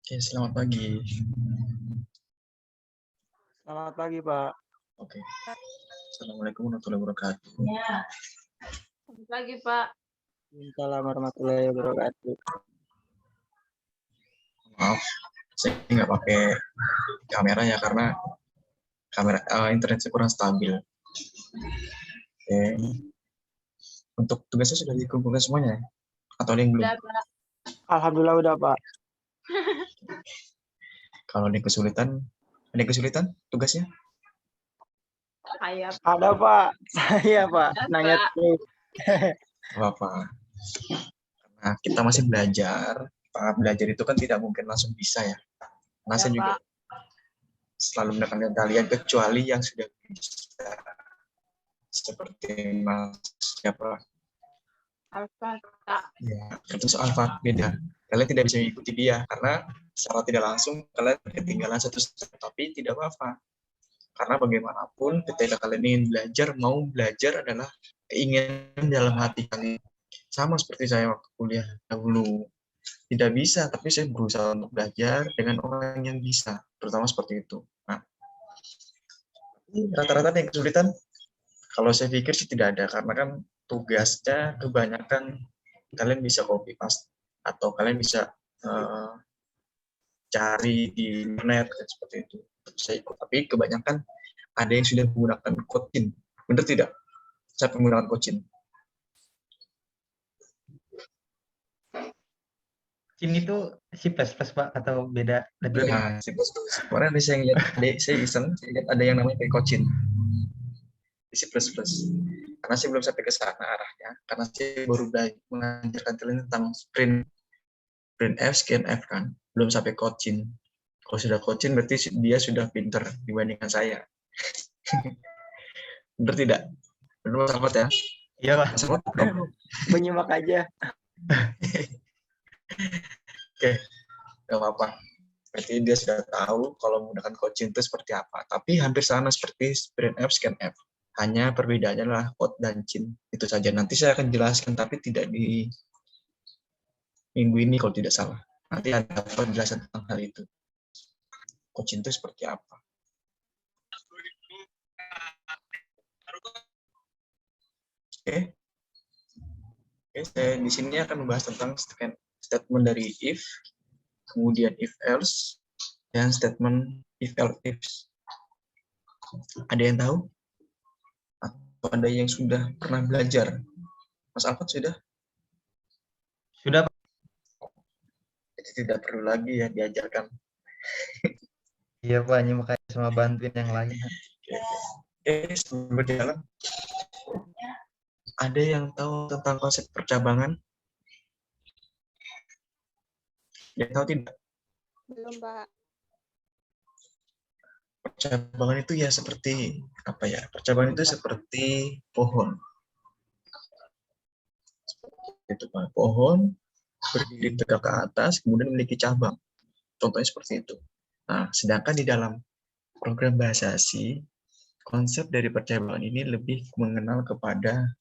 Oke, selamat pagi. Selamat pagi, Pak. Oke. Assalamualaikum warahmatullahi wabarakatuh. Selamat pagi, Pak. Waalaikumsalam warahmatullahi wabarakatuh. Maaf, saya nggak pakai kamera ya karena internet saya kurang stabil. Oke. Untuk tugasnya sudah dikumpulkan semuanya atau ada yang belum? Udah, Pak. Alhamdulillah udah, Pak. Kalau ada kesulitan tugasnya? Saya, Ada, Pak. Saya, Pak. Ada, Nanya Pak. terus. Apa? Karena kita masih belajar. Pak, belajar itu kan tidak mungkin langsung bisa ya. Karena saya juga Pak. selalu menekankan kalian kecuali yang sudah bisa. Seperti Mas siapa? Alfa, Pak. Ya, itu soal beda. Kalian tidak bisa mengikuti dia karena secara tidak langsung kalian ketinggalan satu step, tapi tidak apa-apa. Karena bagaimanapun ketika kalian ingin belajar, mau belajar adalah keinginan dalam hati kalian. Sama seperti saya waktu kuliah dahulu. Tidak bisa, tapi saya berusaha untuk belajar dengan orang yang bisa, terutama seperti itu. Nah, rata-rata yang kesulitan, kalau saya pikir sih tidak ada, karena kan tugasnya kebanyakan kalian bisa copy paste atau kalian bisa cari di internet seperti itu. Saya ikut, tapi kebanyakan ada yang sudah menggunakan Kotlin. Benar tidak? Saya menggunakan Kotlin. Cin itu C++ Pak atau beda? Nah, kemarin saya lihat, saya iseng, saya lihat ada yang namanya Kotlin di C++. Karena saya belum sampai ke sana arahnya, karena saya baru belajar mengajarkan kalian tentang printf, scanf kan, belum sampai Kotlin. Kalau sudah Kotlin berarti dia sudah pinter dibandingkan saya. Benar tidak? Benar Mas Ahmad ya? Iya Pak. Mas Ahmad? Menyimak aja. Oke, nggak apa-apa. Berarti dia sudah tahu kalau menggunakan Kotlin itu seperti apa. Tapi hampir sama seperti printf, scanf. Hanya perbedaannya adalah Kot dan Cin. Itu saja. Nanti saya akan jelaskan, tapi tidak di minggu ini kalau tidak salah. Nanti ada penjelasan tentang hal itu. Kotlin itu seperti apa. Oke. Saya di sini akan membahas tentang statement dari if, kemudian if else, dan statement if else if. Ada yang tahu? Atau ada yang sudah pernah belajar? Mas Alfred sudah? Sudah Pak. Jadi tidak perlu lagi ya diajarkan. Iya Pak, nyimak aja sama bantuin yang lain. Sebelum berjalan, ada yang tahu tentang konsep percabangan? Yang tahu tidak? Belum, Pak. Percabangan itu ya seperti apa ya? Percabangan itu seperti pohon. Itu Pak, pohon berdiri tegak ke atas, kemudian memiliki cabang. Contohnya seperti itu. Nah, sedangkan di dalam program bahasa C, konsep dari percabangan ini lebih mengenal kepada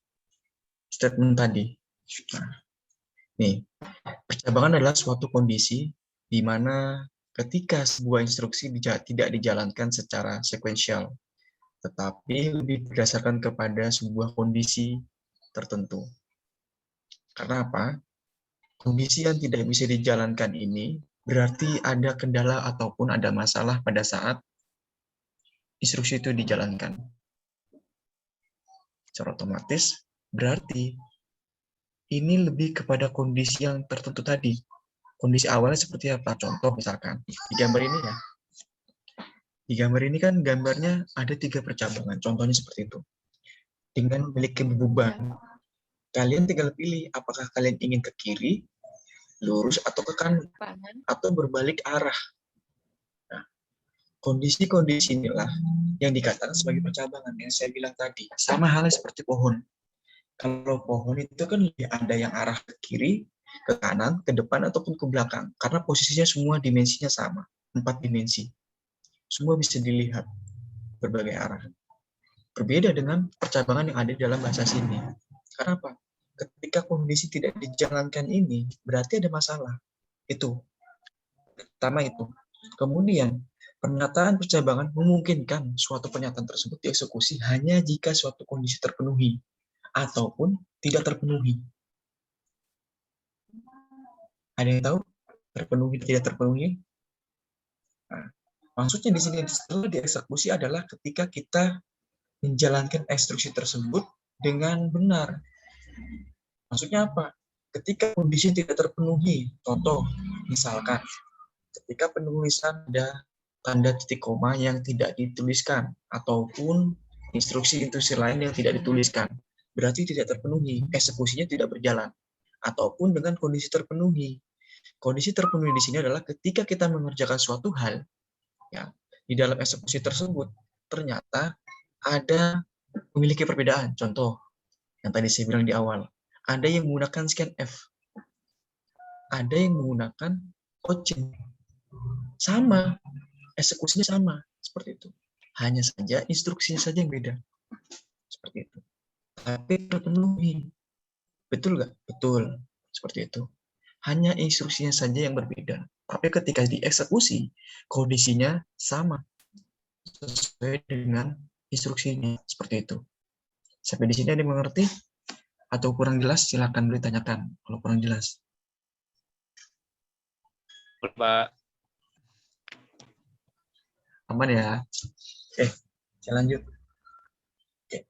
statement tadi. Nah, nih, percabangan adalah suatu kondisi di mana ketika sebuah instruksi tidak dijalankan secara sekuensial, tetapi lebih berdasarkan kepada sebuah kondisi tertentu. Karena apa? Kondisi yang tidak bisa dijalankan ini berarti ada kendala ataupun ada masalah pada saat instruksi itu dijalankan. Secara otomatis berarti ini lebih kepada kondisi yang tertentu tadi. Kondisi awalnya seperti apa? Contoh misalkan di gambar ini ya. Di gambar ini kan gambarnya ada 3 percabangan. Contohnya seperti itu. Dengan memiliki beban, kalian tinggal pilih apakah kalian ingin ke kiri, lurus atau ke kanan, atau berbalik arah. Nah, kondisi-kondisi inilah yang dikatakan sebagai percabangan yang saya bilang tadi. Sama halnya seperti pohon. Kalau pohon itu kan ada yang arah ke kiri, ke kanan, ke depan, ataupun ke belakang. Karena posisinya semua dimensinya sama, 4 dimensi. Semua bisa dilihat berbagai arah. Berbeda dengan percabangan yang ada di dalam bahasa sini. Karena apa? Ketika kondisi tidak dijalankan ini, berarti ada masalah. Itu. Pertama itu. Kemudian, pernyataan percabangan memungkinkan suatu pernyataan tersebut dieksekusi hanya jika suatu kondisi terpenuhi ataupun tidak terpenuhi. Ada yang tahu terpenuhi tidak terpenuhi? Nah, maksudnya di sini setelah dieksekusi adalah ketika kita menjalankan instruksi tersebut dengan benar. Maksudnya apa? Ketika kondisi tidak terpenuhi, contoh, misalkan ketika penulisan ada tanda titik koma yang tidak dituliskan, ataupun instruksi-instruksi lain yang tidak dituliskan, berarti tidak terpenuhi, eksekusinya tidak berjalan. Ataupun dengan kondisi terpenuhi. Kondisi terpenuhi di sini adalah ketika kita mengerjakan suatu hal, ya, di dalam eksekusi tersebut, ternyata ada memiliki perbedaan. Contoh, yang tadi saya bilang di awal, ada yang menggunakan scan F, ada yang menggunakan coaching, sama, eksekusinya sama, seperti itu. Hanya saja instruksinya saja yang beda, seperti itu. Tapi terpenuhi, betul nggak? Betul, seperti itu. Hanya instruksinya saja yang berbeda. Tapi ketika dieksekusi, kondisinya sama, sesuai dengan instruksinya, seperti itu. Sampai di sini ada yang mengerti? Atau kurang jelas, silakan boleh tanyakan kalau kurang jelas. Pak. Aman ya? Oke, saya lanjut. Oke.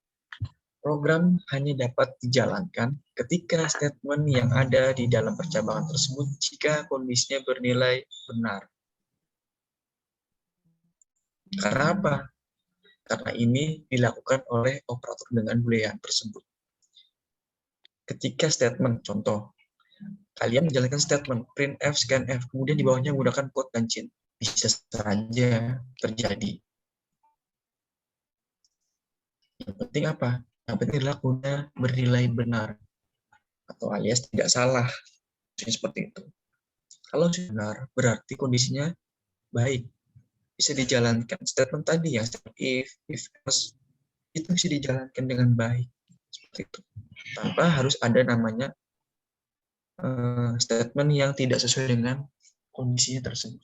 Program hanya dapat dijalankan ketika statement yang ada di dalam percabangan tersebut jika kondisinya bernilai benar. Karena apa? Karena ini dilakukan oleh operator dengan boolean tersebut. Ketika statement, contoh, kalian menjalankan statement printf, scanf, kemudian di bawahnya menggunakan quote dan chain, bisa saja terjadi. Yang penting apa? Yang penting adalah kode bernilai benar atau alias tidak salah, seperti itu. Kalau benar, berarti kondisinya baik, bisa dijalankan. Statement tadi yang if else, itu bisa dijalankan dengan baik, seperti itu. Tanpa harus ada namanya statement yang tidak sesuai dengan kondisinya tersebut.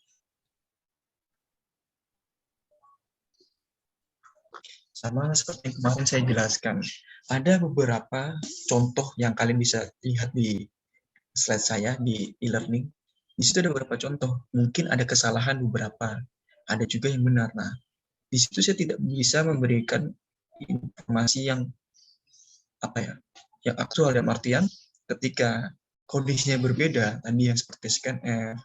Sama seperti yang kemarin saya jelaskan, ada beberapa contoh yang kalian bisa lihat di slide saya di e-learning. Di situ ada beberapa contoh, mungkin ada kesalahan beberapa, ada juga yang benar. Nah, di situ saya tidak bisa memberikan informasi yang yang aktual, dalam artian ketika kondisinya berbeda, tadi yang seperti scanf,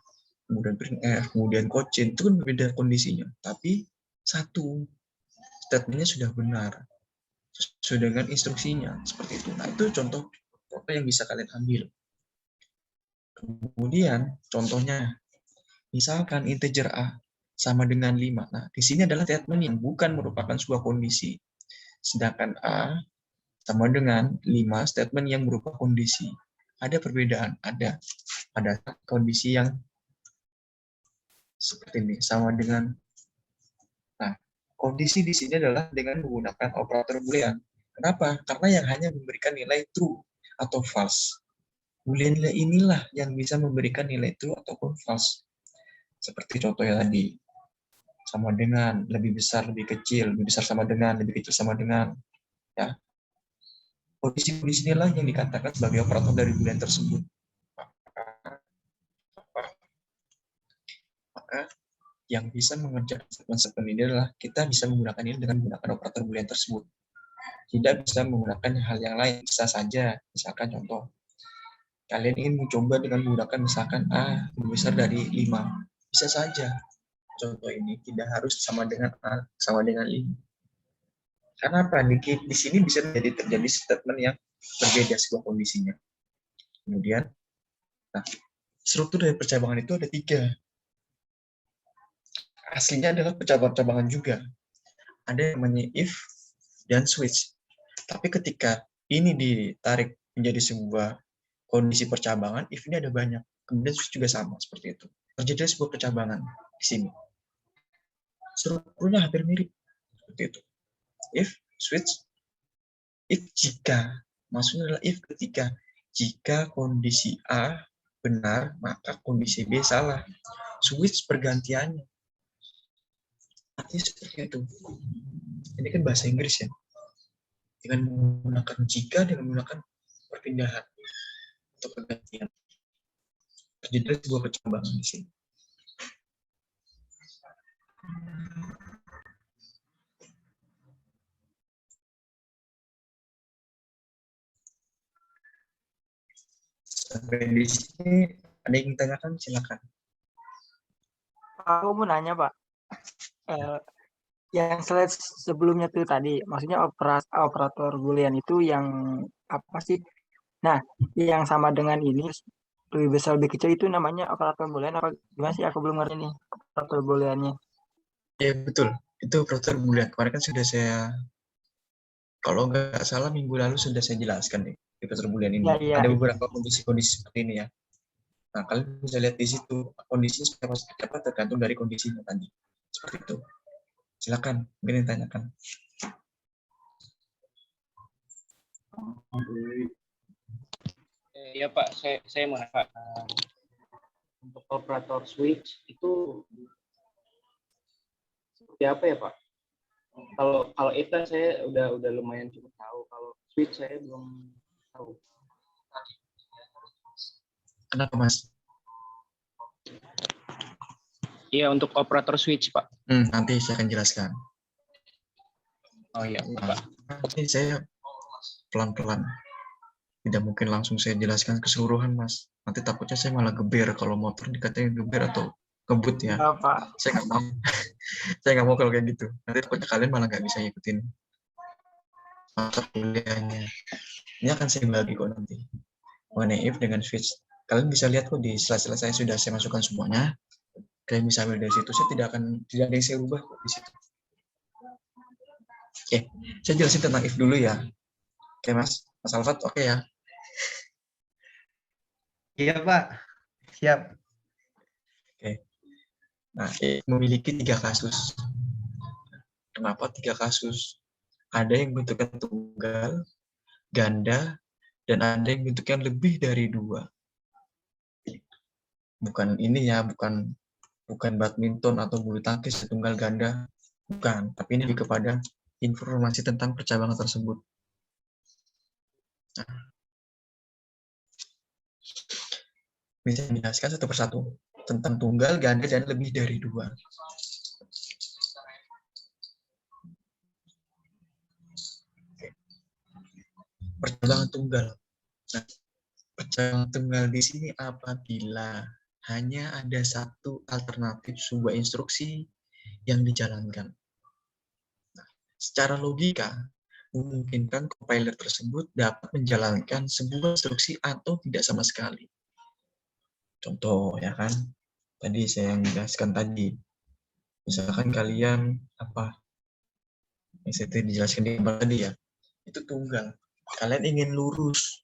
kemudian printf, kemudian coaching, itu kan berbeda kondisinya. Tapi satu statementnya sudah benar, sesuai dengan instruksinya, seperti itu. Nah, itu contoh yang bisa kalian ambil. Kemudian, contohnya, misalkan integer A sama dengan 5. Nah, di sini adalah statement yang bukan merupakan sebuah kondisi. Sedangkan A sama dengan 5, statement yang berupa kondisi. Ada perbedaan, ada kondisi yang seperti ini, sama dengan. Nah, kondisi di sini adalah dengan menggunakan operator boolean. Kenapa? Karena yang hanya memberikan nilai true atau false. Boolean nilai inilah yang bisa memberikan nilai true ataupun false. Seperti contohnya tadi, sama dengan, lebih besar, lebih kecil, lebih besar sama dengan, lebih kecil sama dengan. Ya. Kondisi-kondisi inilah yang dikatakan sebagai operator dari boolean tersebut. Maka yang bisa mengerjakan statement ini adalah kita bisa menggunakan ini dengan menggunakan operator boolean tersebut. Tidak bisa menggunakan hal yang lain, bisa saja. Misalkan contoh, kalian ingin mencoba dengan menggunakan misalkan A lebih besar dari 5. Bisa saja. Contoh ini tidak harus sama dengan A, sama dengan 5. Karena apa? Di sini bisa terjadi statement yang berbeda sebuah kondisinya. Kemudian, nah, struktur dari percabangan itu ada 3. Aslinya adalah percabangan juga. Ada yang namanya if dan switch. Tapi ketika ini ditarik menjadi sebuah kondisi percabangan, if ini ada banyak. Kemudian switch juga sama, seperti itu. Terjadi sebuah percabangan di sini. Strukturnya hampir mirip, seperti itu. If, switch, if jika. Maksudnya adalah if ketika. Jika kondisi A benar, maka kondisi B salah. switch pergantiannya. Artinya seperti itu. Ini kan bahasa Inggris ya. Dengan menggunakan jika, dengan menggunakan perpindahan atau pergantian. Terjadi sebuah percambangan di sini. Sampai di sini ada yang ditanyakan, silakan. Aku mau nanya, Pak. Yang slide sebelumnya tuh tadi, maksudnya operator boolean itu yang apa sih? Nah, yang sama dengan ini lebih besar lebih kecil itu namanya operator boolean apa gimana sih? Aku belum ngerti nih operator booleannya. Ya betul, itu operator boolean. Kemarin kan sudah saya, kalau nggak salah minggu lalu sudah saya jelaskan nih, operator boolean ini. Ya, iya. Ada beberapa kondisi-kondisi seperti ini ya. Nah, kalian bisa lihat di situ kondisinya seperti apa tergantung dari kondisinya tadi. Seperti itu. Silakan, mungkin yang tanyakan. Ya Pak, saya mau nanya Pak, untuk operator switch itu seperti apa ya Pak? Kalau itu saya udah lumayan cukup tahu. Kalau switch saya belum tahu. Kenapa Mas? Iya untuk operator switch Pak. Nanti saya akan jelaskan. Oh iya Nah, Pak. ini saya pelan-pelan. Tidak mungkin langsung saya jelaskan keseluruhan Mas. Nanti takutnya saya malah geber kalau motor dikatain geber atau kebut ya. Pak. Saya nggak mau. Saya nggak mau kalau kayak gitu. Nanti takutnya kalian malah nggak bisa ngikutin mata kuliahnya. Ini akan saya bagi kok nanti. Mengenai if dengan switch. Kalian bisa lihat kok di slide-slide saya sudah saya masukkan semuanya. Kalian bisa ambil dari situ. Saya tidak ada yang saya ubah kok di situ. Oke, saya jelasin tentang if dulu ya. Oke Mas Alfat, oke ya. Iya, Pak. Siap. Oke. Nah, memiliki 3 kasus. Kenapa 3 kasus? Ada yang bentuknya tunggal, ganda, dan ada yang bentuknya lebih dari 2. Bukan ini ya, bukan badminton atau bulu tangkis tunggal ganda, bukan. Tapi ini lebih kepada informasi tentang percabangan tersebut. Nah, bisa dijelaskan satu persatu tentang tunggal, ganda, dan lebih dari 2. Percabangan tunggal. Nah, percabangan tunggal di sini apabila hanya ada satu alternatif sebuah instruksi yang dijalankan. Nah, secara logika, memungkinkan compiler tersebut dapat menjalankan sebuah instruksi atau tidak sama sekali. Contoh, ya kan? Tadi saya yang jelaskan tadi. Misalkan kalian, yang saya dijelaskan di gambar tadi ya, itu tunggal. Kalian ingin lurus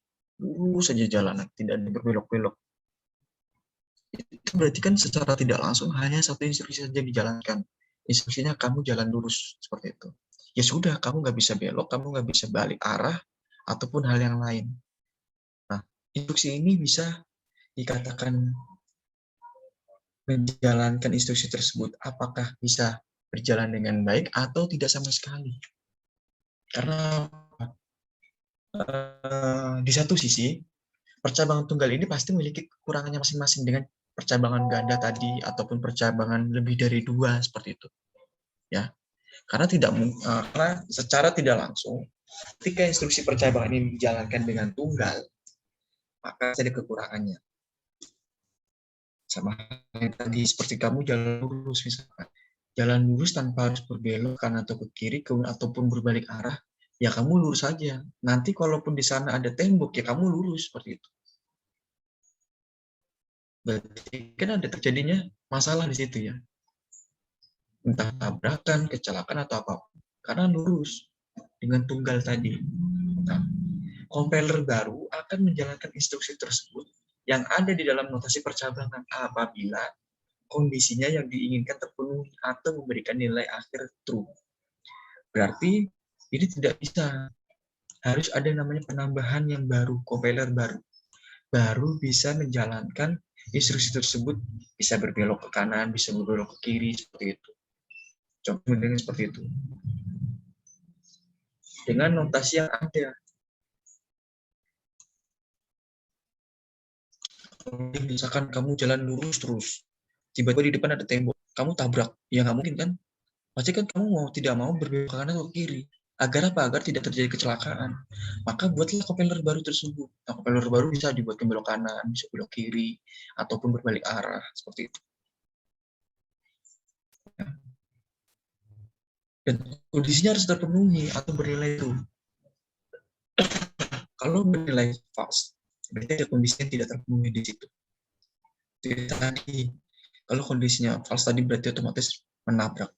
saja jalanan, tidak ada berbelok-belok. Itu berarti kan secara tidak langsung hanya satu instruksi saja dijalankan. Instruksinya kamu jalan lurus, seperti itu. Ya sudah, kamu nggak bisa belok, kamu nggak bisa balik arah, ataupun hal yang lain. Nah, instruksi ini bisa dikatakan menjalankan instruksi tersebut, apakah bisa berjalan dengan baik atau tidak sama sekali. Karena di satu sisi, percabangan tunggal ini pasti memiliki kekurangannya masing-masing dengan percabangan ganda tadi ataupun percabangan lebih dari 2 seperti itu. Ya. Karena secara tidak langsung ketika instruksi percabangan ini dijalankan dengan tunggal, maka ada kekurangannya. Sama tadi seperti kamu jalan lurus misalkan. Jalan lurus tanpa harus berbelok kanan atau ke kiri ataupun berbalik arah, ya kamu lurus saja. Nanti kalaupun di sana ada tembok, ya kamu lurus seperti itu. Berarti kan ada terjadinya masalah di situ ya. Entah tabrakan, kecelakaan atau apapun. Karena lurus dengan tunggal tadi. Nah, compiler baru akan menjalankan instruksi tersebut yang ada di dalam notasi percabangan apabila kondisinya yang diinginkan terpenuhi atau memberikan nilai akhir true. Berarti ini tidak bisa. Harus ada namanya penambahan yang baru, compiler baru. Baru bisa menjalankan instruksi tersebut bisa berbelok ke kanan, bisa berbelok ke kiri, seperti itu. Contoh modelnya seperti itu. Dengan notasi yang ada. Misalkan kamu jalan lurus terus, tiba-tiba di depan ada tembok, kamu tabrak, ya nggak mungkin kan? Pasti kan kamu tidak mau berbelok ke kanan atau kiri. Agar apa? Agar tidak terjadi kecelakaan. Maka buatlah compiler baru tersebut. Nah, compiler baru bisa dibuat belok kanan, bisa belok kiri, ataupun berbalik arah, seperti itu. Dan kondisinya harus terpenuhi atau bernilai itu. Kalau bernilai false, berarti ada kondisi yang tidak terpenuhi di situ. Jadi tadi, kalau kondisinya false tadi berarti otomatis menabrak.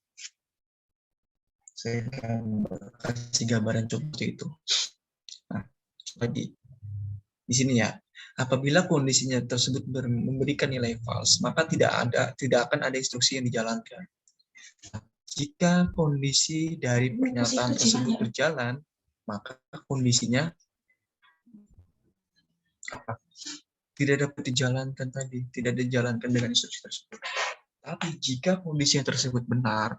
Saya akan kasih gambaran contoh itu. Nah, tadi di sini ya, apabila kondisinya tersebut memberikan nilai false, maka tidak akan ada instruksi yang dijalankan. Jika kondisi dari pernyataan tersebut berjalan, maka kondisinya tidak dapat dijalankan tadi, tidak dijalankan dengan instruksi tersebut. Tapi jika kondisinya tersebut benar,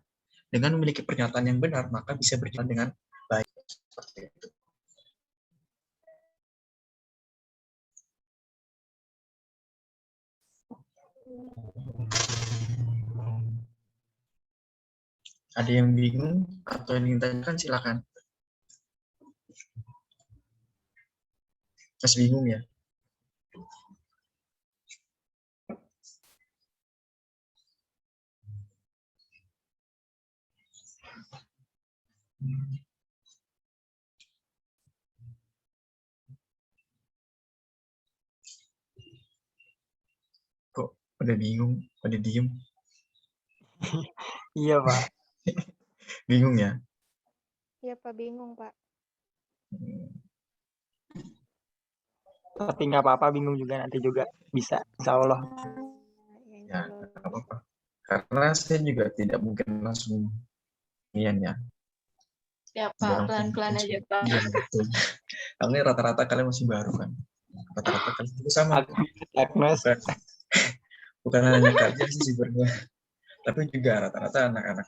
dengan memiliki pernyataan yang benar, maka bisa berjalan dengan baik. Seperti itu. Ada yang bingung atau yang ingin tanyakan, silakan. Masih bingung ya? Kok pada bingung, pada diem? Iya, Pak. Bingung ya? Iya, Pak, bingung, Pak. Tapi nggak apa-apa, bingung juga nanti juga bisa, insya Allah. Ya, nggak apa-apa. Karena saya juga tidak mungkin langsung nian ya. Ya, Pak, pelan-pelan aja, Pak. Iya, betul. Karena rata-rata kalian masih baru kan. Rata-rata kalian itu sama. Agnes, Bukan hanya kalian sih sebenarnya, tapi juga rata-rata anak-anak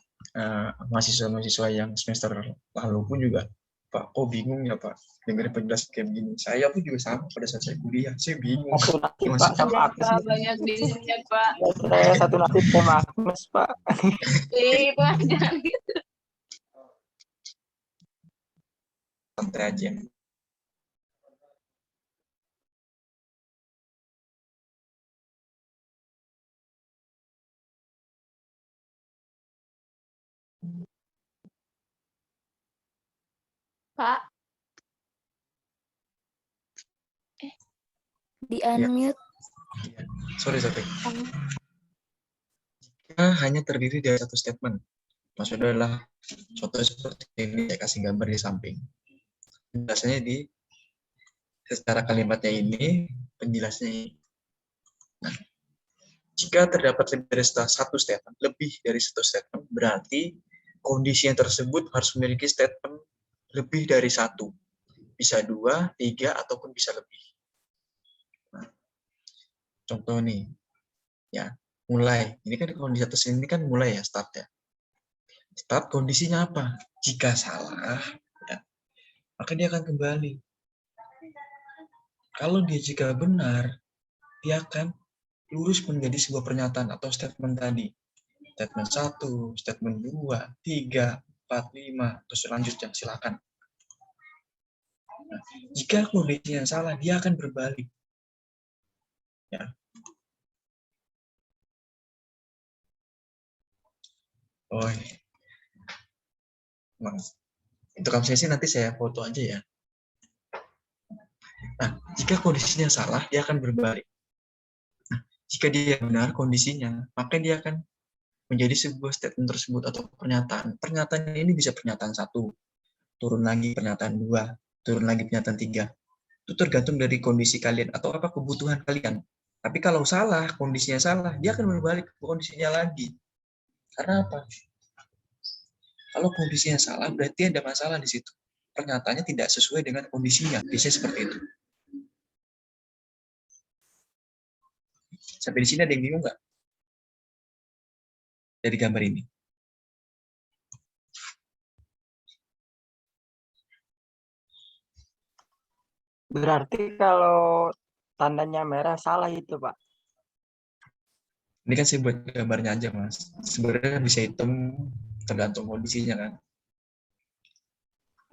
mahasiswa-mahasiswa yang semester lalu pun juga, Pak, kok bingung ya Pak dengerin penjelasan kayak begini. Saya pun juga sama pada saat saya kuliah, saya bingung. satu nasib Pak Maksudnya, sama Agnes. Pak, banyak bingungnya, Pak. Saya satu nasib sama Agnes, Pak. Itu aja. santai aja. Pak, Di unmute. Ya. Sorry. Jika hanya terdiri dari satu statement, maksudnya adalah contoh seperti ini, saya kasih gambar di samping. Penjelasannya secara kalimatnya ini, penjelasannya ini. Nah, jika terdapat lebih dari satu statement, berarti kondisi yang tersebut harus memiliki statement lebih dari satu. Bisa 2, 3, ataupun bisa lebih. Nah, contoh nih, ya, mulai. Ini kan kondisi atas ini kan mulai ya, start ya. Start kondisinya apa? Jika salah, ya, maka dia akan kembali. Kalau dia jika benar, dia akan lurus menjadi sebuah pernyataan atau statement tadi. Statement 1, statement 2, 3, 4, 5, terus selanjutnya silakan. Nah, jika kondisinya salah, dia akan berbalik. Ya. Oh, untuk absensi nanti saya foto aja ya. Nah, jika kondisinya salah, dia akan berbalik. Nah, jika dia benar kondisinya, maka dia akan menjadi sebuah statement tersebut atau pernyataan. Pernyataan ini bisa pernyataan 1, turun lagi pernyataan 2, turun lagi pernyataan 3. Itu tergantung dari kondisi kalian atau apa kebutuhan kalian. Tapi kalau salah, kondisinya salah, dia akan berbalik ke kondisinya lagi. Karena apa? Kalau kondisinya salah, berarti ada masalah di situ. Pernyataannya tidak sesuai dengan kondisinya. Biasanya seperti itu. Sampai di sini ada yang bingung nggak? Dari gambar ini. Berarti kalau tandanya merah salah itu, Pak. Ini kan saya buat gambarnya aja, Mas. Sebenarnya bisa hitam tergantung kondisinya kan.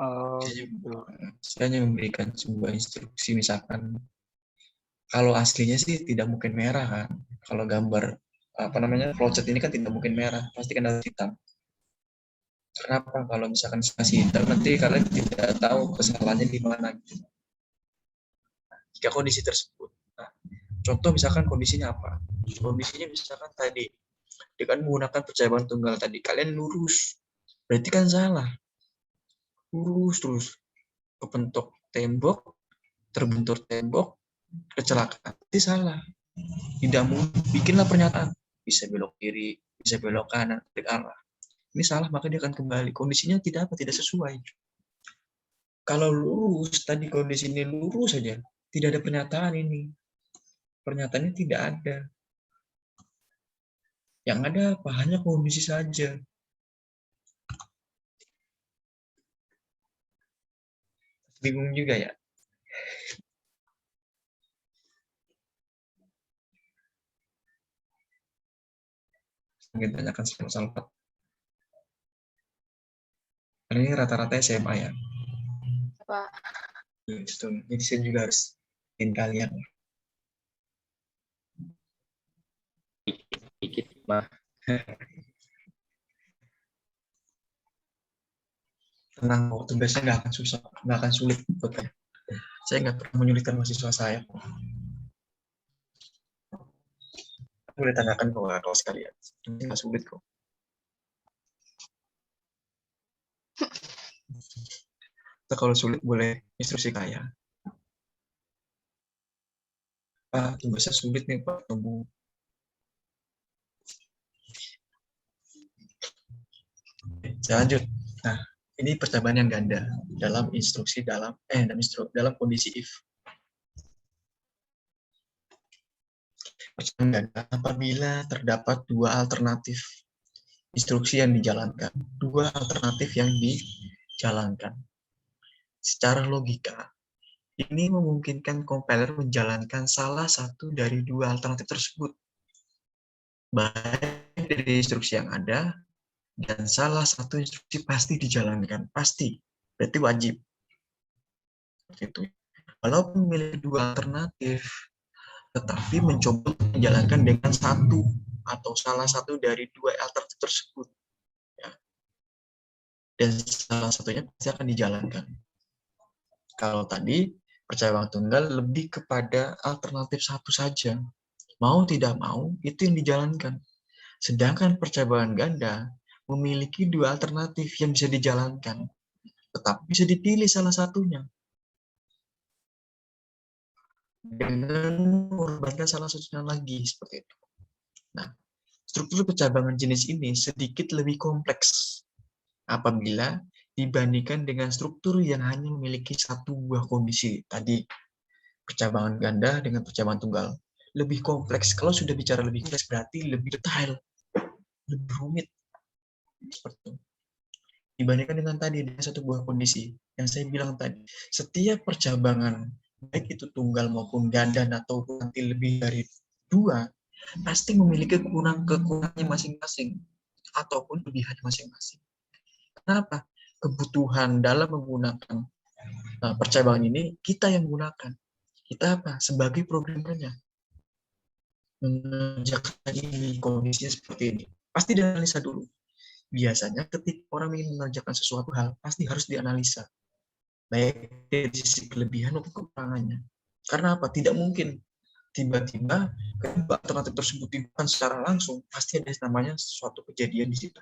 Oh, Saya gitu. saya hanya memberikan sebuah instruksi, misalkan kalau aslinya sih tidak mungkin merah kan. Kalau gambar apa namanya flowchart ini kan tidak mungkin merah, pasti kan harus hitam. Kenapa? Kalau misalkan masih hitam nanti kalian tidak tahu kesalahannya di mana. Jika kondisi tersebut. Nah, contoh misalkan kondisinya apa? Kondisinya misalkan tadi dengan menggunakan percayaan tunggal tadi kalian lurus, berarti kan salah. Lurus terus kepentok tembok, terbentur tembok, kecelakaan. Itu salah. Tidak mungkin bikinlah pernyataan bisa belok kiri, bisa belok kanan, balik arah. Ini salah maka dia akan kembali. Kondisinya tidak sesuai. Kalau lurus tadi kondisi ini lurus saja, tidak ada pernyataan ini. Pernyataannya tidak ada. Yang ada apa? Hanya kondisi saja. Bingung juga ya. Mungkin tanyakan soal-soal. Ini rata-rata SMA ya. Pak. Jadi saya juga harus ingin kalian. Dikit mah. Tenang, tugasnya nggak akan susah, nggak akan sulit buat kalian. Saya nggak pernah menyulitkan mahasiswa saya. Boleh tanyakan ke kakak sekalian. Ini nggak sulit kok. Atau kalau sulit boleh instruksi kaya. Pak, tugasnya sulit nih Pak, tunggu. Saya lanjut. Nah, ini percobaan yang ganda dalam instruksi dalam kondisi if. Percobaan ganda apabila terdapat dua alternatif instruksi yang dijalankan, dua alternatif yang dijalankan. Secara logika, ini memungkinkan compiler menjalankan salah satu dari dua alternatif tersebut, baik dari instruksi yang ada dan salah satu instruksi pasti dijalankan, pasti, berarti wajib. Itu. Walaupun memiliki dua alternatif, tetapi mencoba menjalankan dengan satu atau salah satu dari dua alternatif tersebut, ya. Dan salah satunya pasti akan dijalankan. Kalau tadi percaya tunggal lebih kepada alternatif satu saja, mau tidak mau itu yang dijalankan. Sedangkan percobaan ganda memiliki dua alternatif yang bisa dijalankan, tetapi bisa dipilih salah satunya dengan mengorbankan salah satunya lagi, seperti itu. Nah, struktur percabangan jenis ini sedikit lebih kompleks apabila dibandingkan dengan struktur yang hanya memiliki satu buah kondisi tadi, percabangan ganda dengan percabangan tunggal. Lebih kompleks. Kalau sudah bicara lebih kompleks berarti lebih detail, lebih rumit. Seperti itu. Dibandingkan dengan tadi dengan satu buah kondisi yang saya bilang tadi, setiap percabangan baik itu tunggal maupun ganda atau nanti lebih dari dua pasti memiliki kekurangannya masing-masing ataupun kelebihan masing-masing. Kenapa? Kebutuhan dalam menggunakan percabangan ini kita yang gunakan. Kita apa? Sebagai programmernya mengerjakan ini kondisinya seperti ini. Pasti dianalisa dulu. Biasanya ketika orang ingin mengerjakan sesuatu hal, pasti harus dianalisa. Baik dari sisi kelebihan maupun kekurangannya. Karena apa? Tidak mungkin tiba-tiba kedua alternatif tersebut dibuat secara langsung, pasti ada namanya suatu kejadian di situ.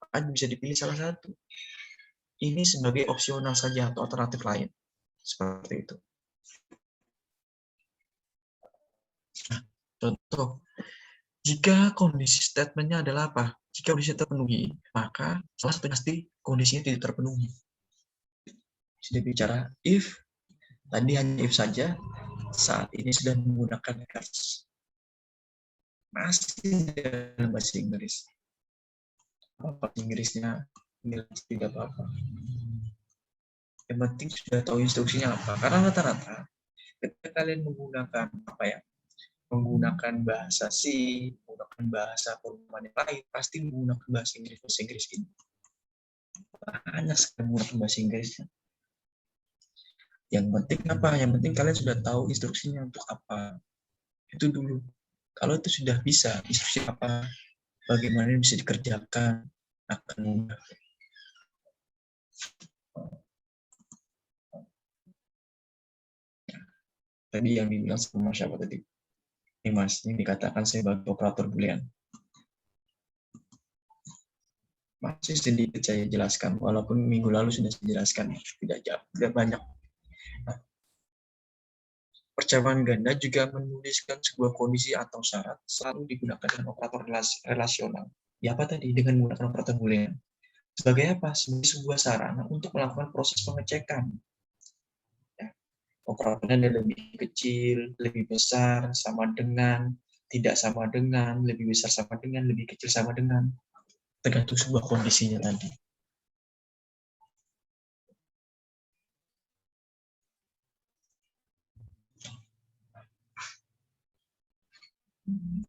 Maka bisa dipilih salah satu. Ini sebagai opsional saja atau alternatif lain. Seperti itu. Nah, contoh, jika kondisi statementnya adalah apa? Jika kondisi terpenuhi, maka salah satu pasti kondisinya tidak terpenuhi. Sudah bicara if, tadi hanya if saja, saat ini sudah menggunakan else. masih dalam bahasa Inggris. Bahasa Inggrisnya nilai tidak apa-apa. Yang penting sudah tahu instruksinya apa. Karena rata-rata ketika kalian menggunakan menggunakan bahasa C, menggunakan bahasa programan yang lain, pasti menggunakan bahasa Inggris ini. Banyak sekali menggunakan bahasa Inggrisnya. Yang penting apa? Yang penting kalian sudah tahu instruksinya untuk apa. Itu dulu. Kalau itu sudah bisa, instruksi apa, bagaimana bisa dikerjakan, akan mudah. Tadi yang dibilang sama siapa tadi? Ini Mas, ini dikatakan sebagai operator boolean. Masih sedikit saya jelaskan, walaupun minggu lalu sudah saya jelaskan, tidak banyak. Nah, percobaan ganda juga menuliskan sebuah kondisi atau syarat selalu digunakan dengan operator relasional. Ya apa tadi? Dengan menggunakan operator boolean. Sebagai apa? Sebagai sebuah sarana untuk melakukan proses pengecekan. Ya, operatornya lebih kecil, lebih besar, sama dengan, tidak sama dengan, lebih besar sama dengan, lebih kecil sama dengan. Tergantung sebuah kondisinya tadi.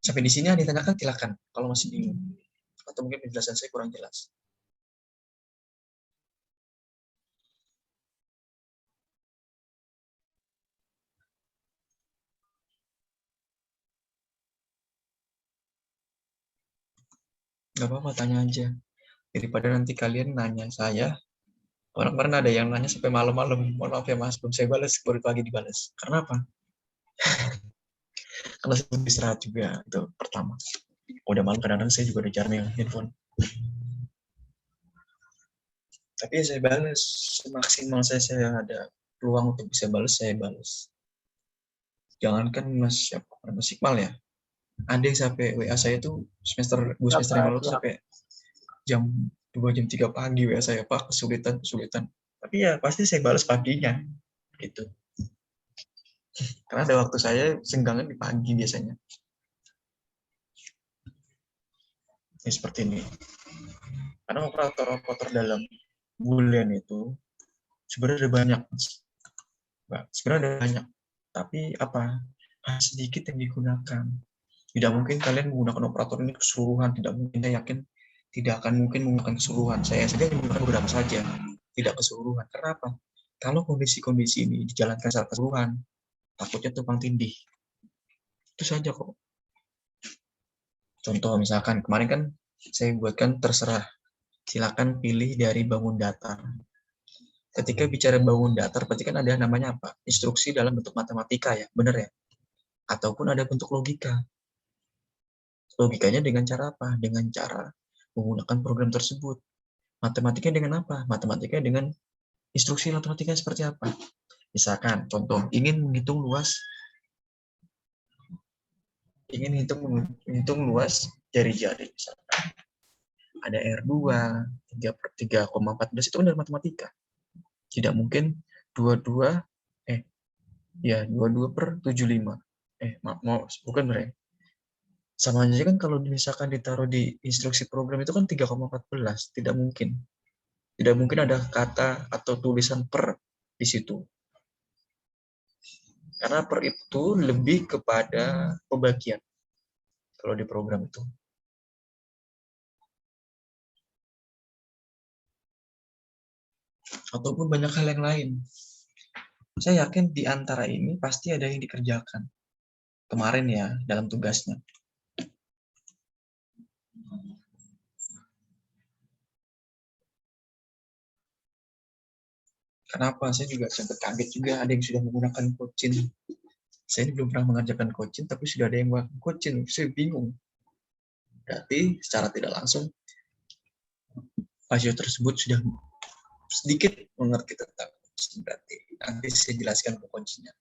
Sampai di sini ada yang ditanyakan, silakan. Kalau masih bingung. Atau mungkin penjelasan saya kurang jelas. Nggak apa-apa, tanya aja. Daripada nanti kalian nanya saya, orang kemarin ada yang nanya sampai malam-malam. Mohon maaf ya Mas, belum saya balas, baru pagi dibalas. Karena apa? Karena saya belum istirahat juga, itu pertama. Udah malam, kadang-kadang saya juga udah jarang yang handphone. Tapi ya saya balas, semaksimal saya ada peluang untuk bisa balas, saya balas. Jangankan Mas Iqbal ya, ada yang sampai WA saya tuh semester yang lalu tuh sampai jam 2 jam 3 pagi WA saya, Pak, kesulitan. Tapi ya pasti saya balas paginya gitu. Karena ada waktu saya senggangnya di pagi biasanya. Ini seperti ini. Karena operator dalam boolean itu sebenarnya ada banyak. Sebenarnya ada banyak. Tapi apa? Sedikit yang digunakan. Tidak mungkin kalian menggunakan operator ini keseluruhan. Tidak mungkin, saya yakin tidak akan mungkin menggunakan keseluruhan. Saya saja menggunakan beberapa saja. Tidak keseluruhan. Karena apa? Kalau kondisi-kondisi ini dijalankan secara keseluruhan, takutnya tumpang tindih. Itu saja kok. Contoh misalkan kemarin kan saya buatkan terserah. Silakan pilih dari bangun datar. Ketika bicara bangun datar, berarti kan ada namanya apa? Instruksi dalam bentuk matematika ya, benar ya? Ataupun ada bentuk logika. Logikanya dengan cara apa? Dengan cara menggunakan program tersebut. Matematikanya dengan apa? Matematikanya dengan instruksi matematika seperti apa? Misalkan, contoh, ingin menghitung luas jari-jari. Misalkan ada R2, 3/3,14 itu kan dari matematika. Tidak mungkin 22/75. Bukan berarti. Sama aja kan kalau misalkan ditaruh di instruksi program itu kan 3,14, tidak mungkin. Tidak mungkin ada kata atau tulisan per di situ. Karena per itu lebih kepada pembagian kalau di program itu. Ataupun banyak hal yang lain. Saya yakin di antara ini pasti ada yang dikerjakan kemarin ya dalam tugasnya. Kenapa? Saya juga sempat kaget juga ada yang sudah menggunakan Cochin. Saya ini belum pernah mengerjakan Cochin, tapi sudah ada yang menggunakan Cochin. Saya bingung. Berarti secara tidak langsung mahasiswa tersebut sudah sedikit mengerti tentang Cochin. Berarti nanti saya jelaskan kuncinya.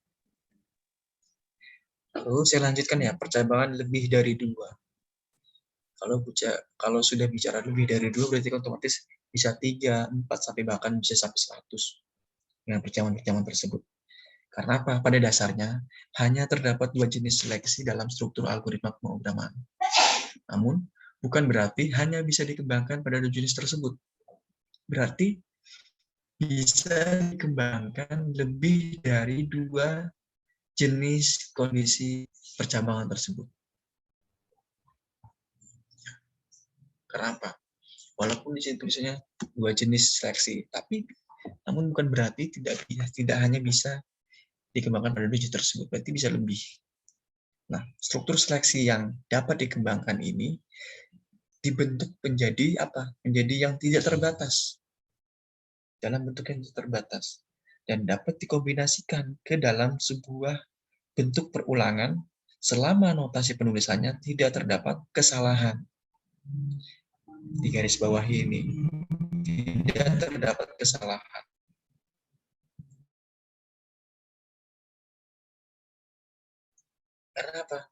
Lalu saya lanjutkan ya, percobaan lebih dari 2. Kalau sudah bicara lebih dari 2 berarti otomatis bisa 3, 4 sampai bahkan bisa sampai 100 dengan percobaan tersebut. Karena apa? Pada dasarnya, hanya terdapat dua jenis seleksi dalam struktur algoritma pemrograman. Namun, bukan berarti hanya bisa dikembangkan pada dua jenis tersebut. Berarti bisa dikembangkan lebih dari dua jenis kondisi percabangan tersebut. Kenapa? Walaupun di sini tulisannya dua jenis seleksi, tapi namun bukan berarti tidak hanya bisa dikembangkan pada dua jenis tersebut, berarti bisa lebih. Nah, struktur seleksi yang dapat dikembangkan ini dibentuk menjadi apa? Menjadi yang tidak terbatas. Dalam bentuk yang tidak terbatas. Dan dapat dikombinasikan ke dalam sebuah bentuk perulangan selama notasi penulisannya tidak terdapat kesalahan. Di garis bawah ini, tidak terdapat kesalahan. Karena apa?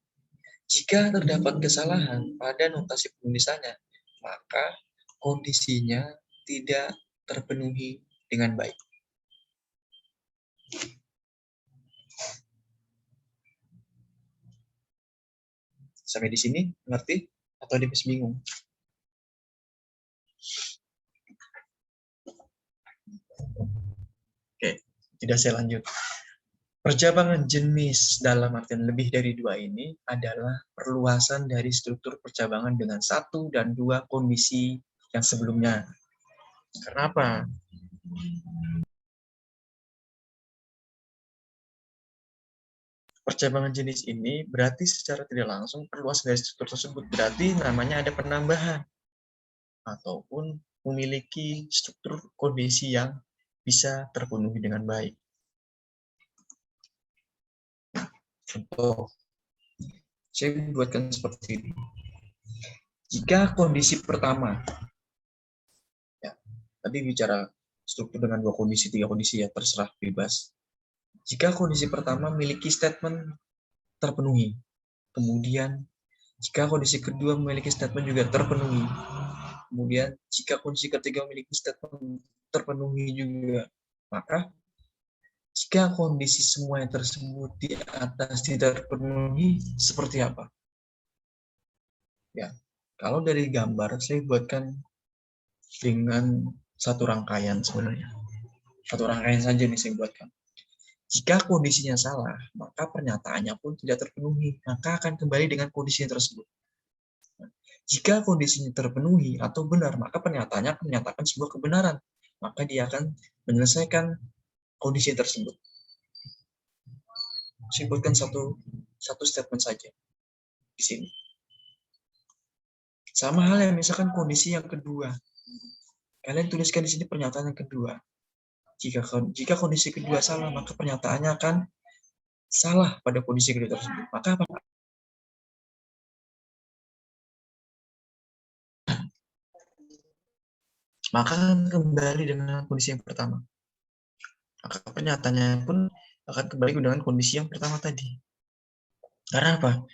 Jika terdapat kesalahan pada notasi penulisannya, maka kondisinya tidak terpenuhi dengan baik. Sampai di sini, ngerti? Atau dia masih bingung? Oke, tidak saya lanjut. Percabangan jenis dalam artian lebih dari dua ini adalah perluasan dari struktur percabangan dengan satu dan dua kondisi yang sebelumnya. Kenapa? Percabangan jenis ini berarti secara tidak langsung perluas dari struktur tersebut. Berarti namanya ada penambahan ataupun memiliki struktur kondisi yang bisa terpenuhi dengan baik. Contoh, saya buatkan seperti ini. Jika kondisi pertama, ya, tadi bicara struktur dengan dua kondisi, tiga kondisi ya, terserah bebas. Jika kondisi pertama memiliki statement terpenuhi, kemudian jika kondisi kedua memiliki statement juga terpenuhi, kemudian jika kondisi ketiga memiliki statement terpenuhi juga, maka jika kondisi semua yang tersebut di atas tidak terpenuhi, seperti apa? Ya, kalau dari gambar saya buatkan dengan satu rangkaian sebenarnya. Satu rangkaian saja nih saya buatkan. Jika kondisinya salah, maka pernyataannya pun tidak terpenuhi, maka akan kembali dengan kondisi tersebut. Jika kondisinya terpenuhi atau benar, maka pernyataannya akan menyatakan sebuah kebenaran, maka dia akan menyelesaikan kondisi tersebut. Saya buatkan satu statement saja di sini. Sama hal yang misalkan kondisi yang kedua. Kalian tuliskan di sini pernyataan yang kedua. Jika kondisi kedua salah, maka pernyataannya akan salah pada kondisi kedua tersebut. Maka apa? Maka akan kembali dengan kondisi yang pertama. Maka pernyataannya pun akan kembali dengan kondisi yang pertama tadi. Karena apa?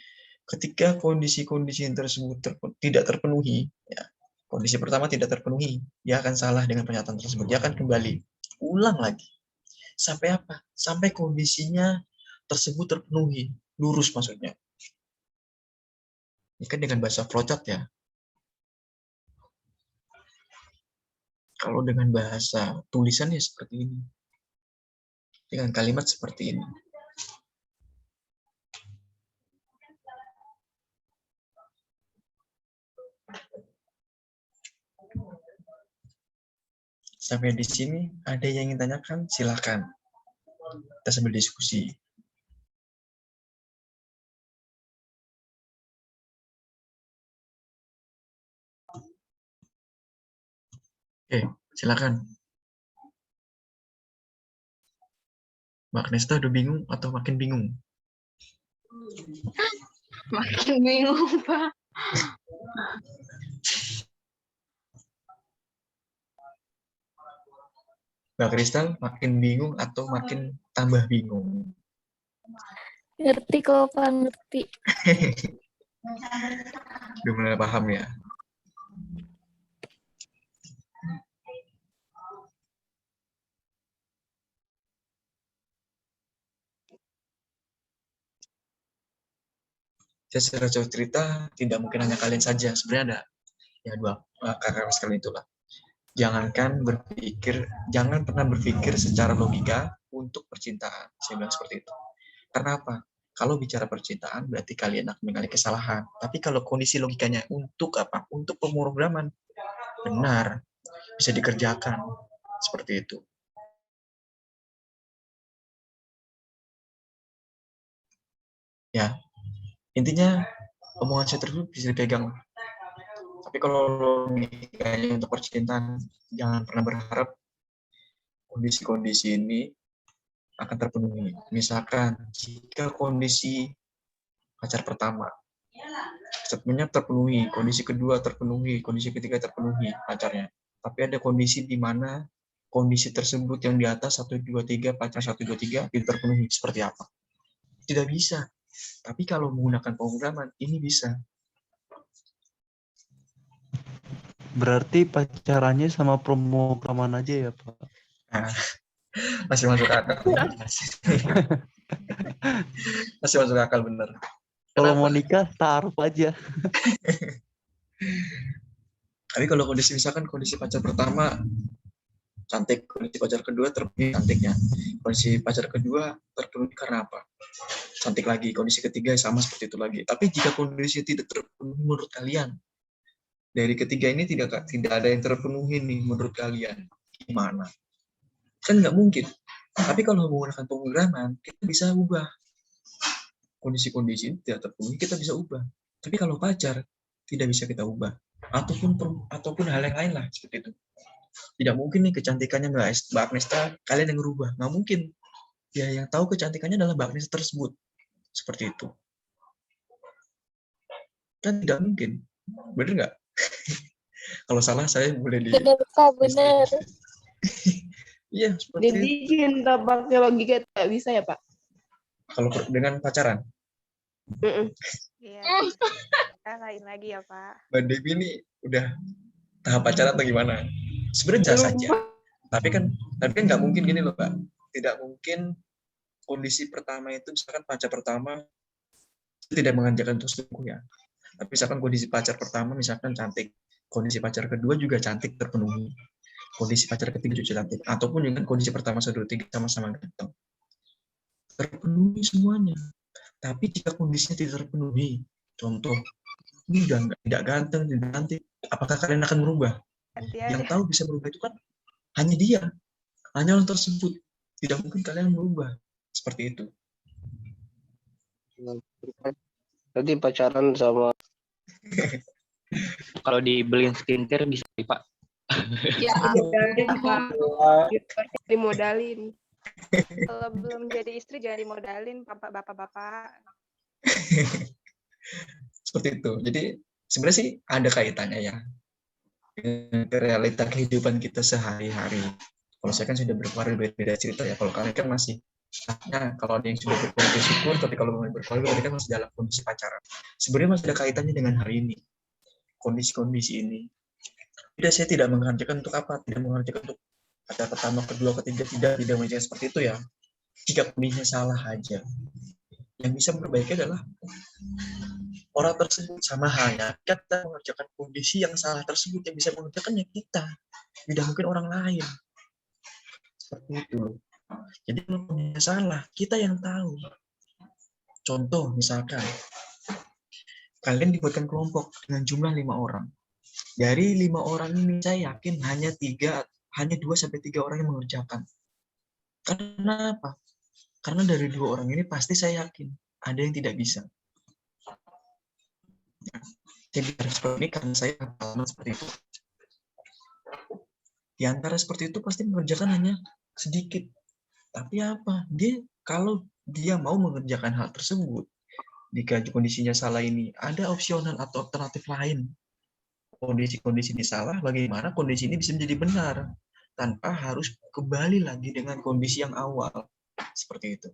Ketika kondisi-kondisi yang tersebut tidak terpenuhi, ya, kondisi pertama tidak terpenuhi, dia akan salah dengan pernyataan tersebut. Dia akan kembali, ulang lagi. Sampai apa? Sampai kondisinya tersebut terpenuhi, lurus maksudnya. Ini kan dengan bahasa flowchart ya. Kalau dengan bahasa tulisan ya seperti ini. Dengan kalimat seperti ini. Sampai di sini ada yang ingin tanyakan? Silakan. Kita sambil diskusi. Oke, silakan. Mbak Nesta udah bingung atau makin bingung? Makin bingung, Pak. Mbak Kristal makin bingung atau makin tambah bingung? Ngerti kok, Pak, ngerti. Udah mulai paham ya? Saya secara cerita tidak mungkin hanya kalian saja. Sebenarnya ada ya dua kakak sekalian itulah. Jangan pernah berpikir secara logika untuk percintaan. Saya bilang seperti itu. Karena apa? Kalau bicara percintaan berarti kalian akan mengalami kesalahan. Tapi kalau kondisi logikanya untuk apa? Untuk pemrograman, benar, bisa dikerjakan. Seperti itu. Ya, intinya omongan saya tersebut bisa dipegang. Tapi kalau logikanya untuk percintaan, jangan pernah berharap kondisi-kondisi ini akan terpenuhi. Misalkan jika kondisi pacar pertama statementnya terpenuhi, kondisi kedua terpenuhi, kondisi ketiga terpenuhi pacarnya. Tapi ada kondisi di mana kondisi tersebut yang di atas 1, 2, 3, pacar 1, 2, 3 tidak terpenuhi. Seperti apa? Tidak bisa. Tapi kalau menggunakan pemrograman, ini bisa. Berarti pacarannya sama pemrograman aja ya, Pak? Nah, masih masuk akal. Masih masuk akal, benar. Kalau Kenapa? mau nikah, taruh aja. Tapi kalau kondisi misalkan kondisi pacar pertama cantik, kondisi pacar kedua terpenuhi cantiknya, kondisi pacar kedua terpenuhi karena apa? Cantik lagi, kondisi ketiga sama seperti itu lagi. Tapi jika kondisi tidak terpenuhi menurut kalian, dari ketiga ini tidak ada yang terpenuhi nih menurut kalian, gimana? Kan nggak mungkin. Tapi kalau menggunakan pemrograman, kita bisa ubah. Kondisi-kondisi tidak terpenuhi, kita bisa ubah. Tapi kalau pacar, tidak bisa kita ubah. Ataupun hal yang lain lah, seperti itu. Tidak mungkin nih kecantikannya Mbak Agnesta, kalian yang merubah. Nggak mungkin. Ya, yang tahu kecantikannya adalah Mbak Agnesta tersebut. Seperti itu. Kan tidak mungkin. Bener nggak? Kalau salah, saya boleh di... Benar, Kak, benar. Iya, seperti Jadi itu. cinta pakai logika tidak bisa ya, Pak? Kalau dengan pacaran. Iya, kita lain lagi ya Pak. Mbak Devi ini udah tahap pacaran atau gimana? Sebenarnya bisa saja. Tapi kan nggak mungkin gini loh, Pak. Tidak mungkin kondisi pertama itu, misalkan pacar pertama tidak mengajarkan untuk selingkuh ya. Tapi misalkan kondisi pacar pertama misalkan cantik, kondisi pacar kedua juga cantik terpenuhi, kondisi pacar ketiga juga cantik, ataupun dengan kondisi pertama 1, 2, 3 sama-sama ganteng, terpenuhi semuanya. Tapi jika kondisinya tidak terpenuhi, contoh ini udah tidak ganteng, tidak cantik, apakah kalian akan berubah? Yang tahu bisa berubah itu kan hanya dia, hanya orang tersebut. Tidak mungkin kalian berubah seperti itu. Nanti pacaran sama kalau dibeliin skincare bisa Pak. Ya, modalin, Pak. Dimodalin. Kalau belum jadi istri jangan dimodalin bapak-bapak. Seperti itu. Jadi sebenarnya sih ada kaitannya ya dengan realita kehidupan kita sehari-hari. Kalau saya kan sudah berbeda cerita ya. Kalau kalian kan masih, nah, kalau ada yang sudah berkeluarga syukur, tapi kalau belum berkeluarga berarti kan masih dalam kondisi pacaran. Sebenarnya masih ada kaitannya dengan hari ini, kondisi-kondisi ini. Tidak, saya tidak mengerjakan untuk apa, tidak mengerjakan untuk pacar pertama, kedua, ketiga, tidak mengerjakan seperti itu ya. Jika kondisinya salah aja, yang bisa memperbaiki adalah orang tersebut. Sama halnya kita mengerjakan kondisi yang salah tersebut, yang bisa mengerjakannya kita, tidak mungkin orang lain. Seperti itu. Jadi kalau kondisinya salah, kita yang tahu. Contoh misalkan kalian dibuatkan kelompok dengan jumlah 5 orang. Dari 5 orang ini saya yakin hanya 2-3 orang yang mengerjakan. Karena apa? Karena dari 2 orang ini pasti saya yakin ada yang tidak bisa. Jadi seperti ini karena saya pengalaman seperti itu. Di antara seperti itu pasti mengerjakan hanya sedikit. Tapi apa? Kalau dia mau mengerjakan hal tersebut, jika kondisinya salah ini, ada opsional atau alternatif lain. Kondisi-kondisi ini salah, bagaimana kondisi ini bisa menjadi benar tanpa harus kembali lagi dengan kondisi yang awal. Seperti itu.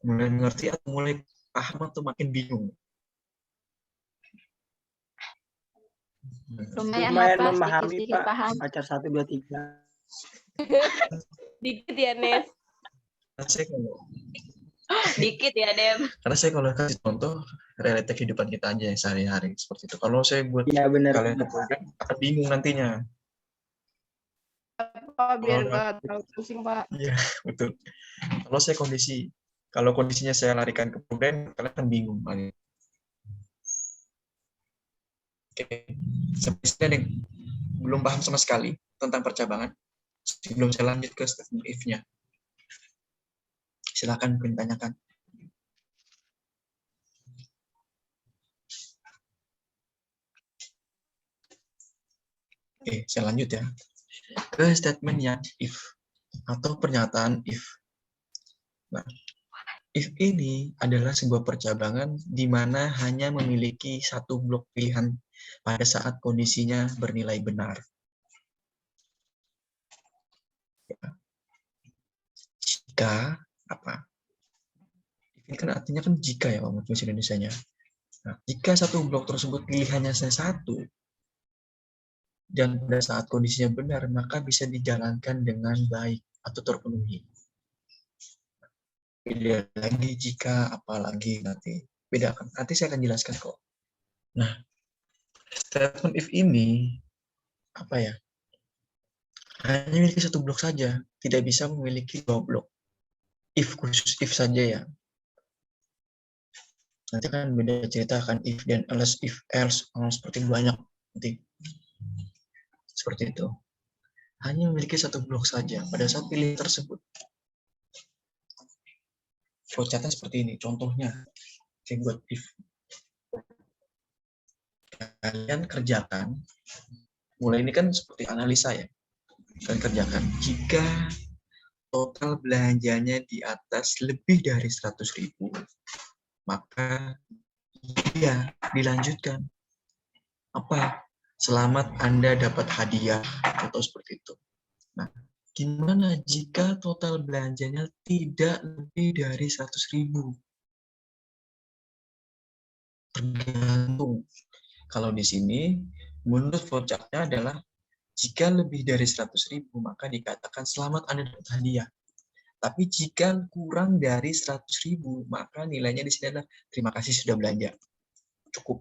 Mulai mengerti atau mulai paham atau makin bingung? Lumayan memahami, Pak. Pacar 1, 2, 3. Dikit ya, Nes. Karena saya kalau Dikit ya, Dem. Karena saya kalau kasih contoh realita kehidupan kita aja yang sehari-hari seperti itu. Kalau saya buat Iya benar. kalian ke program akan bingung nantinya. Pak, biar Kalau- nggak terlalu pusing, Pak. Iya, betul. Kalau kondisinya saya larikan ke program, kalian akan bingung. Oke, sampai sini ada yang belum paham sama sekali tentang percabangan. Sebelum saya lanjut ke statement if-nya. Silakan mungkin tanyakan. Oke, saya lanjut ya. Ke statement yang if atau pernyataan if. Nah, if ini adalah sebuah percabangan di mana hanya memiliki satu blok pilihan pada saat kondisinya bernilai benar. Jika apa? Ini kan artinya kan jika ya Pak bahasa Indonesianya. Nah, jika satu blok tersebut pilihannya satu dan pada saat kondisinya benar, maka bisa dijalankan dengan baik atau terpenuhi. Beda lagi jika, apalagi nanti. Bedakan. Nanti saya akan jelaskan kok. Nah, statement if ini apa ya? Hanya memiliki satu blok saja, tidak bisa memiliki dua blok. If khusus if saja ya. Nanti akan beda cerita akan if dan else, if else, seperti banyak nanti. Seperti itu. Hanya memiliki satu blok saja pada saat pilihan tersebut. Flowchartnya seperti ini. Contohnya, saya buat if. Kalian kerjakan. Mulai ini kan seperti analisa ya. Kalian kerjakan. Jika total belanjanya di atas lebih dari 100.000, maka ya dilanjutkan. Apa? Selamat Anda dapat hadiah atau seperti itu. Nah, gimana jika total belanjanya tidak lebih dari 100.000? Tergantung. Kalau di sini, menurut flowchartnya adalah jika lebih dari 100.000, maka dikatakan selamat Anda dapat hadiah. Tapi jika kurang dari 100.000, maka nilainya di sini adalah terima kasih sudah belanja. Cukup.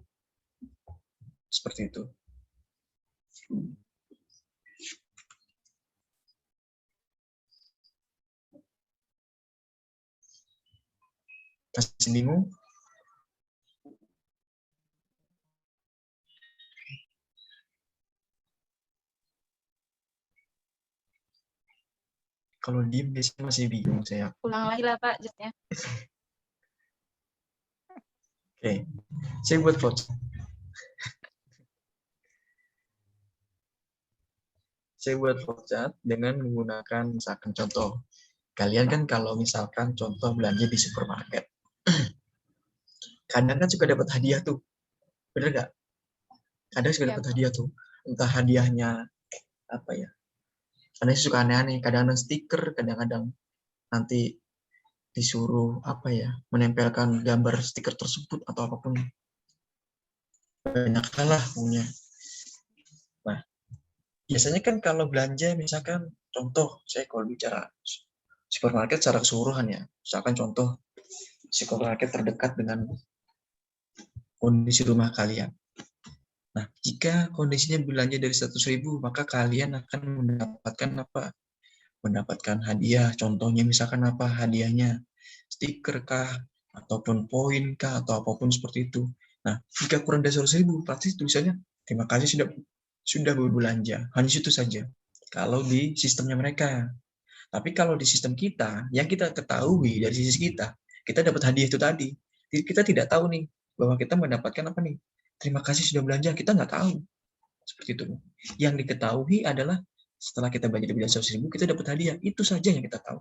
Seperti itu. Masih bingung? Kalau diem biasanya masih bingung saya. Ulang lagi lah, Pak, justnya. Oke, saya buat flowchart. Saya buat flowchart dengan menggunakan misalkan contoh. Kalian kan kalau misalkan contoh belanja di supermarket. Kadang kan suka dapat hadiah tuh. Bener nggak? Kadang suka Iya, dapat hadiah tuh. Entah hadiahnya apa ya. Kadang suka aneh-aneh. Kadang-kadang stiker, kadang-kadang nanti disuruh apa ya, menempelkan gambar stiker tersebut atau apapun. Banyak hal lah punya. Nah, biasanya kan kalau belanja misalkan contoh, saya kalau bicara supermarket secara keseluruhan ya. Misalkan contoh supermarket terdekat dengan kondisi rumah kalian. Nah, jika kondisinya belanja dari 100.000, maka kalian akan mendapatkan apa? Mendapatkan hadiah. Contohnya misalkan apa hadiahnya? Stiker kah? Ataupun poin kah? Atau apapun seperti itu. Nah, jika kurang dari 100.000, pasti tulisannya terima kasih sudah berbelanja. Hanya situ saja. Kalau di sistemnya mereka. Tapi kalau di sistem kita, yang kita ketahui dari sisi kita dapat hadiah itu tadi. Kita tidak tahu nih, bahwa kita mendapatkan apa nih? Terima kasih sudah belanja, kita nggak tahu. Seperti itu. Yang diketahui adalah setelah kita belanja lebih dari 100.000, kita dapat hadiah. Itu saja yang kita tahu.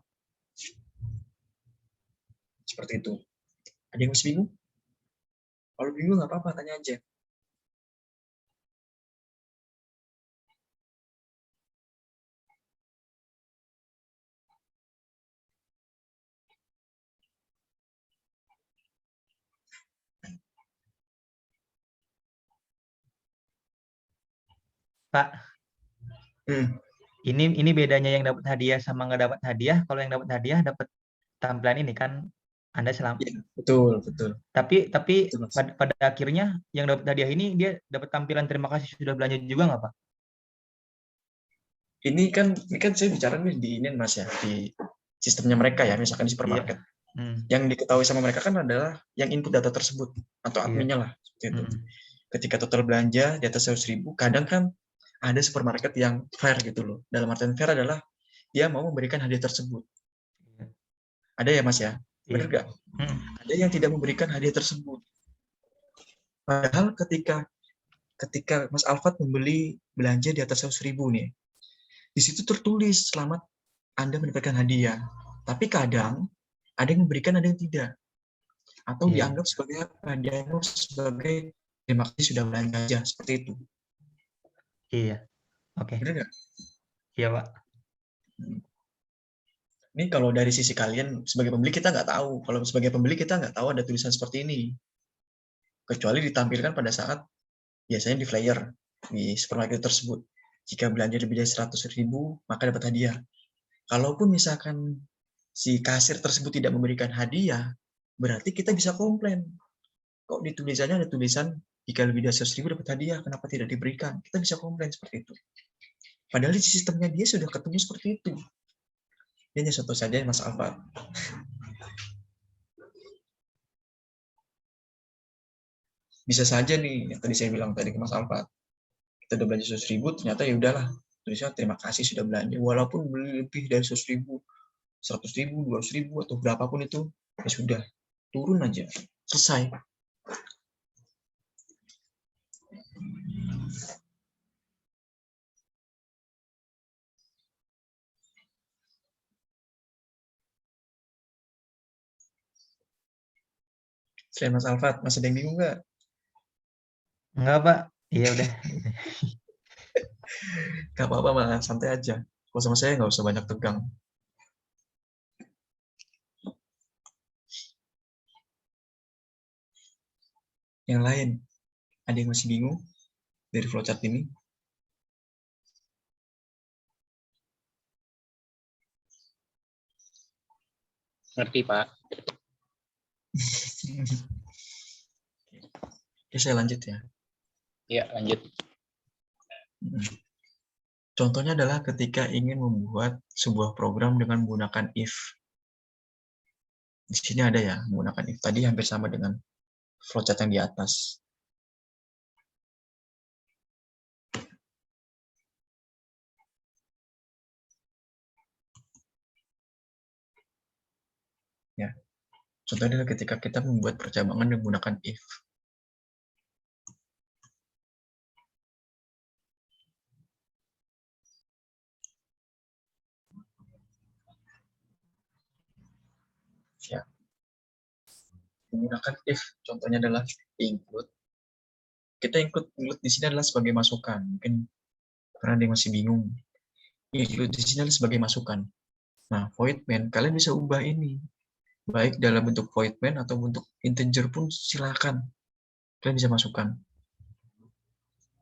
Seperti itu. Ada yang masih bingung? Kalau bingung nggak apa-apa, tanya aja. Pak, Hmm. ini bedanya yang dapat hadiah sama nggak dapat hadiah. Kalau yang dapat hadiah dapat tampilan ini kan Anda selama Iya, betul, betul. tapi Betul, Mas. pada akhirnya yang dapat hadiah ini dia dapat tampilan terima kasih sudah belanja juga nggak, Pak? Ini kan saya bicara nih di ini Mas ya, di sistemnya mereka ya, misalkan di supermarket. Yang diketahui sama mereka kan adalah yang input data tersebut atau Iya. adminnya lah seperti itu. Ketika total belanja di atas 100.000, kadang kan ada supermarket yang fair gitu loh. Dalam artian fair adalah dia mau memberikan hadiah tersebut. Iya. Ada ya Mas ya? Benar Iya. nggak? Ada yang tidak memberikan hadiah tersebut. Padahal ketika Mas Alfat membeli belanja di atas 100.000 nih, di situ tertulis selamat Anda mendapatkan hadiah. Tapi kadang ada yang memberikan, ada yang tidak. Atau Iya. dianggap sebagai apa? Dianggap sebagai terima kasih sudah belanja aja, seperti itu. Iya. Oke. Benar nggak? Iya, Pak. Ini kalau dari sisi kalian sebagai pembeli kita nggak tahu. Kalau sebagai pembeli kita nggak tahu ada tulisan seperti ini. Kecuali ditampilkan pada saat biasanya di flyer di supermarket tersebut. Jika belanja lebih dari 100.000, maka dapat hadiah. Kalaupun misalkan si kasir tersebut tidak memberikan hadiah, berarti kita bisa komplain. Kok di tulisannya ada tulisan jika lebih dari 100.000 dapat hadiah, kenapa tidak diberikan? Kita bisa komplain seperti itu. Padahal di sistemnya dia sudah ketemu seperti itu. Ini hanya contoh saja Mas Alfat. Bisa saja nih, yang tadi saya bilang tadi ke Mas Alfat. Kita udah belanja 100.000, ternyata ya udahlah. Tulisnya terima kasih sudah belanja. Walaupun beli lebih dari 100.000, 100.000, 200.000, atau berapapun itu, ya sudah. Turun aja. Selesai. Selain Mas Alfat, masih ada yang bingung nggak? Enggak, Pak. Iya udah. Nggak apa-apa, Mas. Santai aja. Kalau sama saya nggak usah banyak tegang. Yang lain, ada yang masih bingung dari flowchart ini? Ngerti, Pak. Oke, saya lanjut ya. Iya, lanjut. Contohnya adalah ketika ingin membuat sebuah program dengan menggunakan if. Di sini ada ya, menggunakan if. Tadi hampir sama dengan flowchart yang di atas. Ya. Contohnya adalah ketika kita membuat percabangan dengan menggunakan if. Ya. Menggunakan if, contohnya adalah include. Kita include di sini adalah sebagai masukan. Mungkin karena ada yang masih bingung. Include di sini adalah sebagai masukan. Nah, void main, kalian bisa ubah ini. Baik dalam bentuk void main atau bentuk integer pun silakan. Kalian bisa masukkan.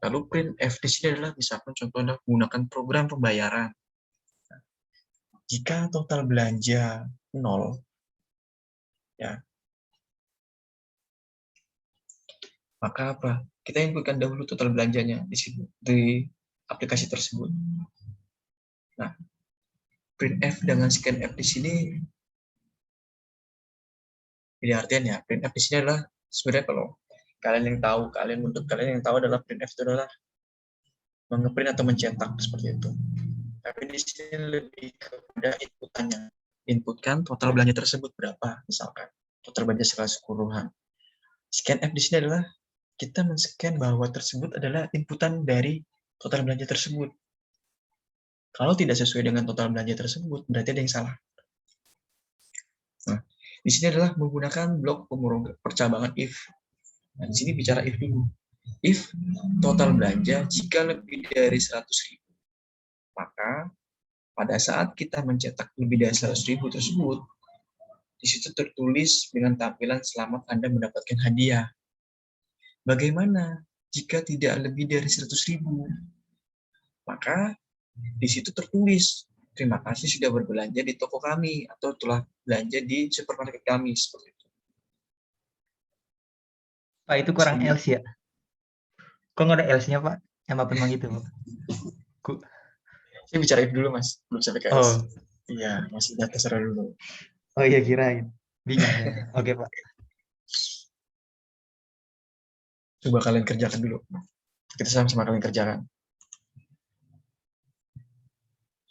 Lalu printf di sini adalah misalkan contohnya menggunakan program pembayaran. Jika total belanja 0, ya, maka apa? Kita inputkan dahulu total belanjanya di situ, di aplikasi tersebut. Nah, printf dengan scanf di sini, ini artinya printf di sini adalah sebenarnya kalau kalian yang tahu, kalian yang tahu adalah printf itu adalah mengeprint atau mencetak seperti itu. Tapi di sini lebih kepada inputannya. Inputkan total belanja tersebut berapa, misalkan total belanja secara keseluruhan. Scanf di sini adalah kita men-scan bahwa tersebut adalah inputan dari total belanja tersebut. Kalau tidak sesuai dengan total belanja tersebut, berarti ada yang salah. Nah, di sini adalah menggunakan blok percabangan if. Nah, di sini bicara if dulu. If total belanja jika lebih dari 100.000, maka pada saat kita mencetak lebih dari 100.000 tersebut, di situ tertulis dengan tampilan selamat Anda mendapatkan hadiah. Bagaimana jika tidak lebih dari 100.000? Maka di situ tertulis terima kasih sudah berbelanja di toko kami atau telah belanja di supermarket kami seperti itu. Pak, itu kurang else ya? Kok nggak ada else-nya, Pak? Emang memang gitu, Pak? Saya bicara itu dulu, Mas. Belum sampai ke Oh. else. Iya, masih data serah dulu. Oh iya, kirain. Bingung saya. Oke, Pak. Coba kalian kerjakan dulu. Kita sama-sama kalian kerjakan.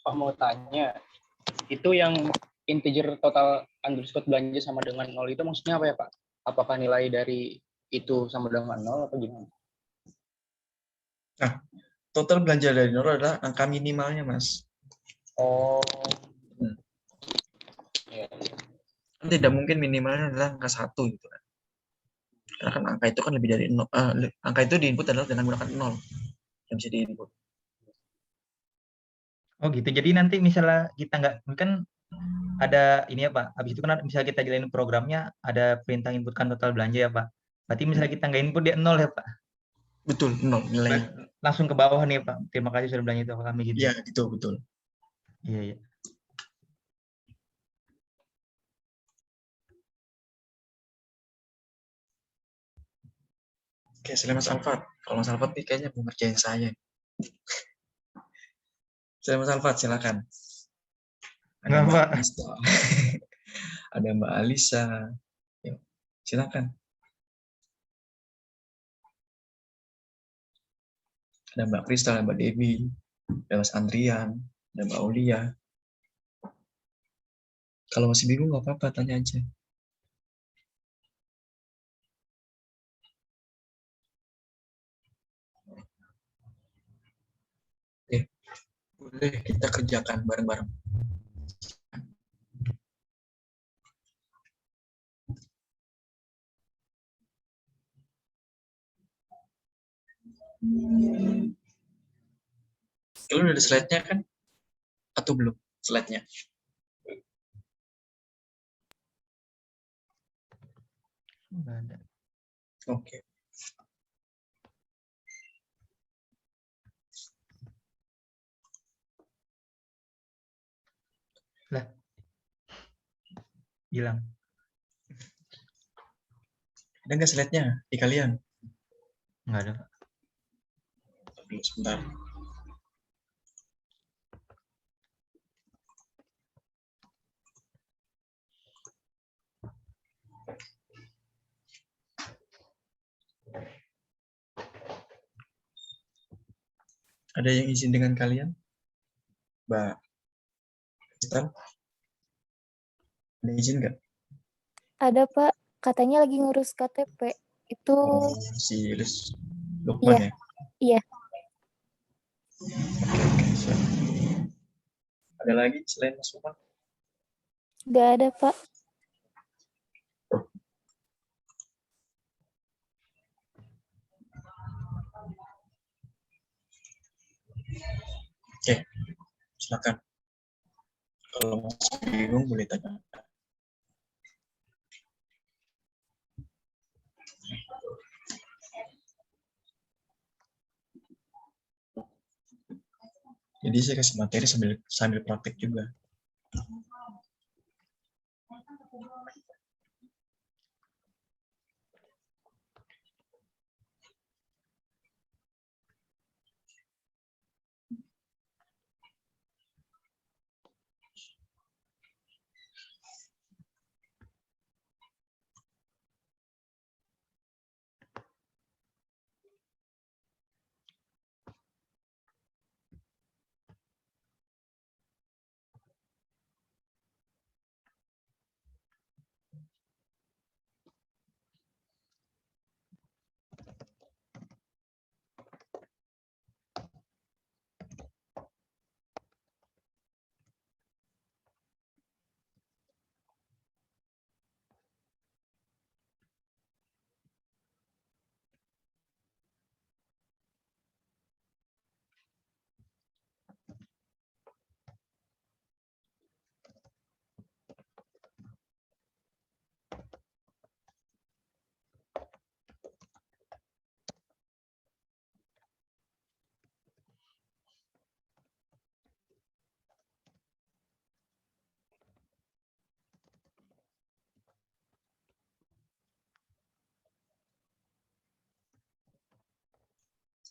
Pak mau tanya, itu yang integer total underscore belanja sama dengan 0 itu maksudnya apa ya Pak? Apakah nilai dari itu sama dengan 0 atau gimana? Nah, total belanja dari nol adalah angka minimalnya, Mas. Oh. Ya. Kan tidak mungkin minimalnya adalah angka 1 gitu kan. Karena kan angka itu kan lebih dari 0. Angka itu diinput adalah dengan menggunakan 0 yang bisa diinput. Oh gitu. Jadi nanti misalnya kita nggak, kan ada ini ya Pak. Habis itu kan misalnya kita jalanin programnya, ada perintah inputkan total belanja ya Pak. Berarti misalnya kita nggak input dia 0 ya Pak. Betul, 0 nilainya. Langsung ke bawah nih Pak. Terima kasih sudah belanja itu kami gitu. Iya, gitu, betul. Iya, iya. Oke, silahkan Mas Alfat. Kalau Mas Alfat nih kayaknya mau ngerjain saya. Silahkan Mas Alfat, silakan. Ada Nggak, Mbak Pak. Alisa. Ada Mbak Alisa. Yuk, silakan. Ada Mbak Kristal, ada Mbak Devi, ada Mas Andrian, ada Mbak Aulia. Kalau masih bingung nggak apa-apa, tanya aja. Oke, boleh kita kerjakan bareng-bareng. Kalian udah ada slide-nya kan? Atau belum slide-nya? Nggak ada. Oke. Lah. Hilang. Ada nggak slide-nya di kalian? Nggak ada Pak. Dulu sebentar. Ada yang izin dengan kalian? Mbak Kristal? Ada izin nggak? Ada Pak, katanya lagi ngurus KTP. Itu Oh, si Iris Lukman ya? iya. Oke, siap. Ada lagi selain Mas Lukman? Nggak ada Pak. Oke, silakan. Kalau masih bingung boleh tanya. Jadi saya kasih materi sambil praktek juga.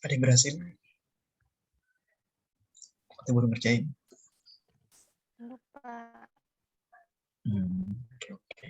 Ada yang berhasil? Atau baru ngerjain? Lupa. Oke, oke.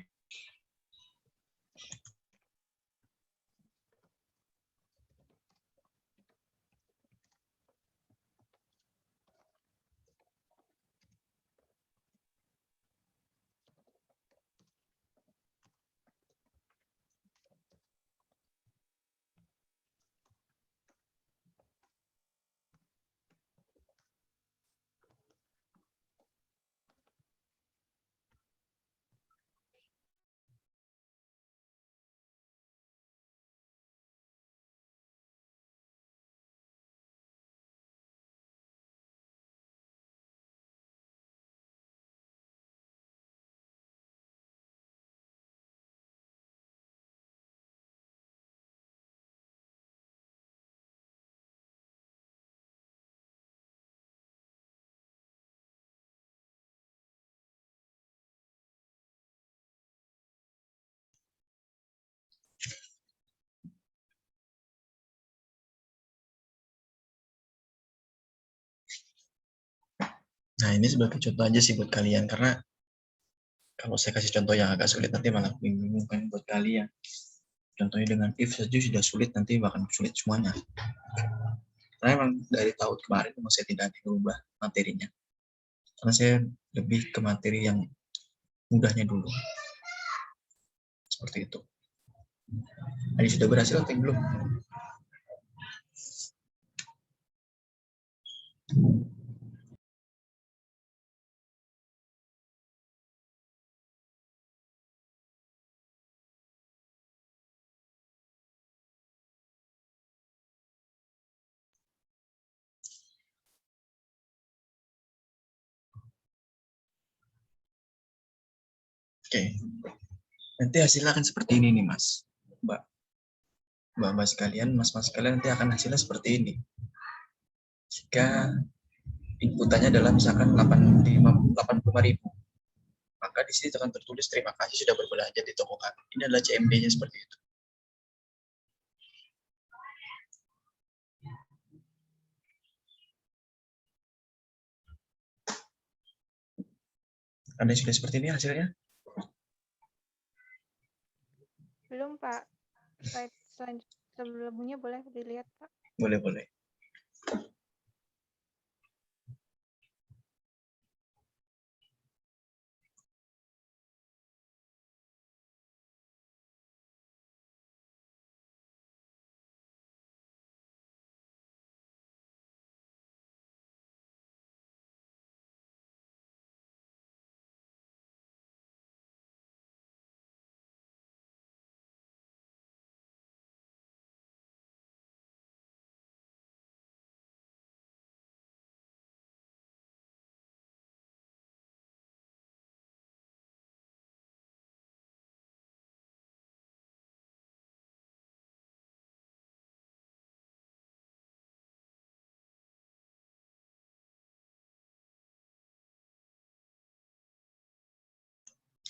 Nah, ini sebagai contoh aja sih buat kalian, karena kalau saya kasih contoh yang agak sulit nanti malah bingung kan buat kalian. Contohnya dengan if saja sudah sulit, nanti bahkan sulit semuanya. Karena emang dari tahun kemarin memang saya tidak diubah materinya. Karena saya lebih ke materi yang mudahnya dulu. Seperti itu. Ini sudah berhasil atau belum? Oke. Nanti hasilnya akan seperti ini nih, Mas. Mbak sekalian, Mas sekalian, nanti akan hasilnya seperti ini. Jika inputannya adalah misalkan 85.000, maka di sini akan tertulis terima kasih sudah berbelanja di toko kami. Ini adalah CMD-nya seperti itu. Anda sudah seperti ini hasilnya? Belum, Pak. Slide sebelumnya boleh dilihat, Pak. Boleh.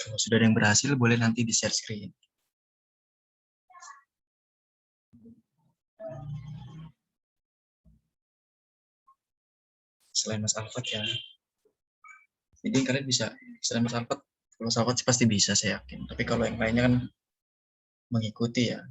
Kalau sudah ada yang berhasil, boleh nanti di share screen. Selain Mas Alfat ya. Jadi kalian bisa, selain Mas Alfat, kalau Mas Alfat sih pasti bisa, saya yakin. Tapi kalau yang lainnya kan mengikuti ya.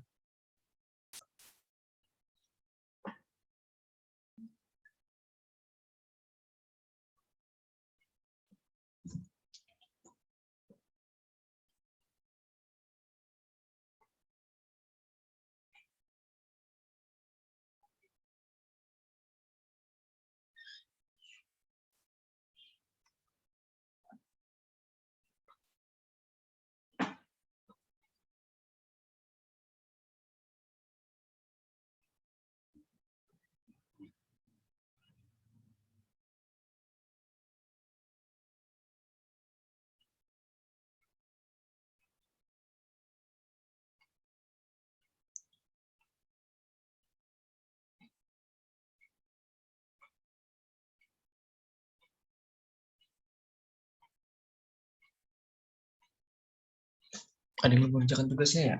Ada yang mengerjakan tugasnya ya?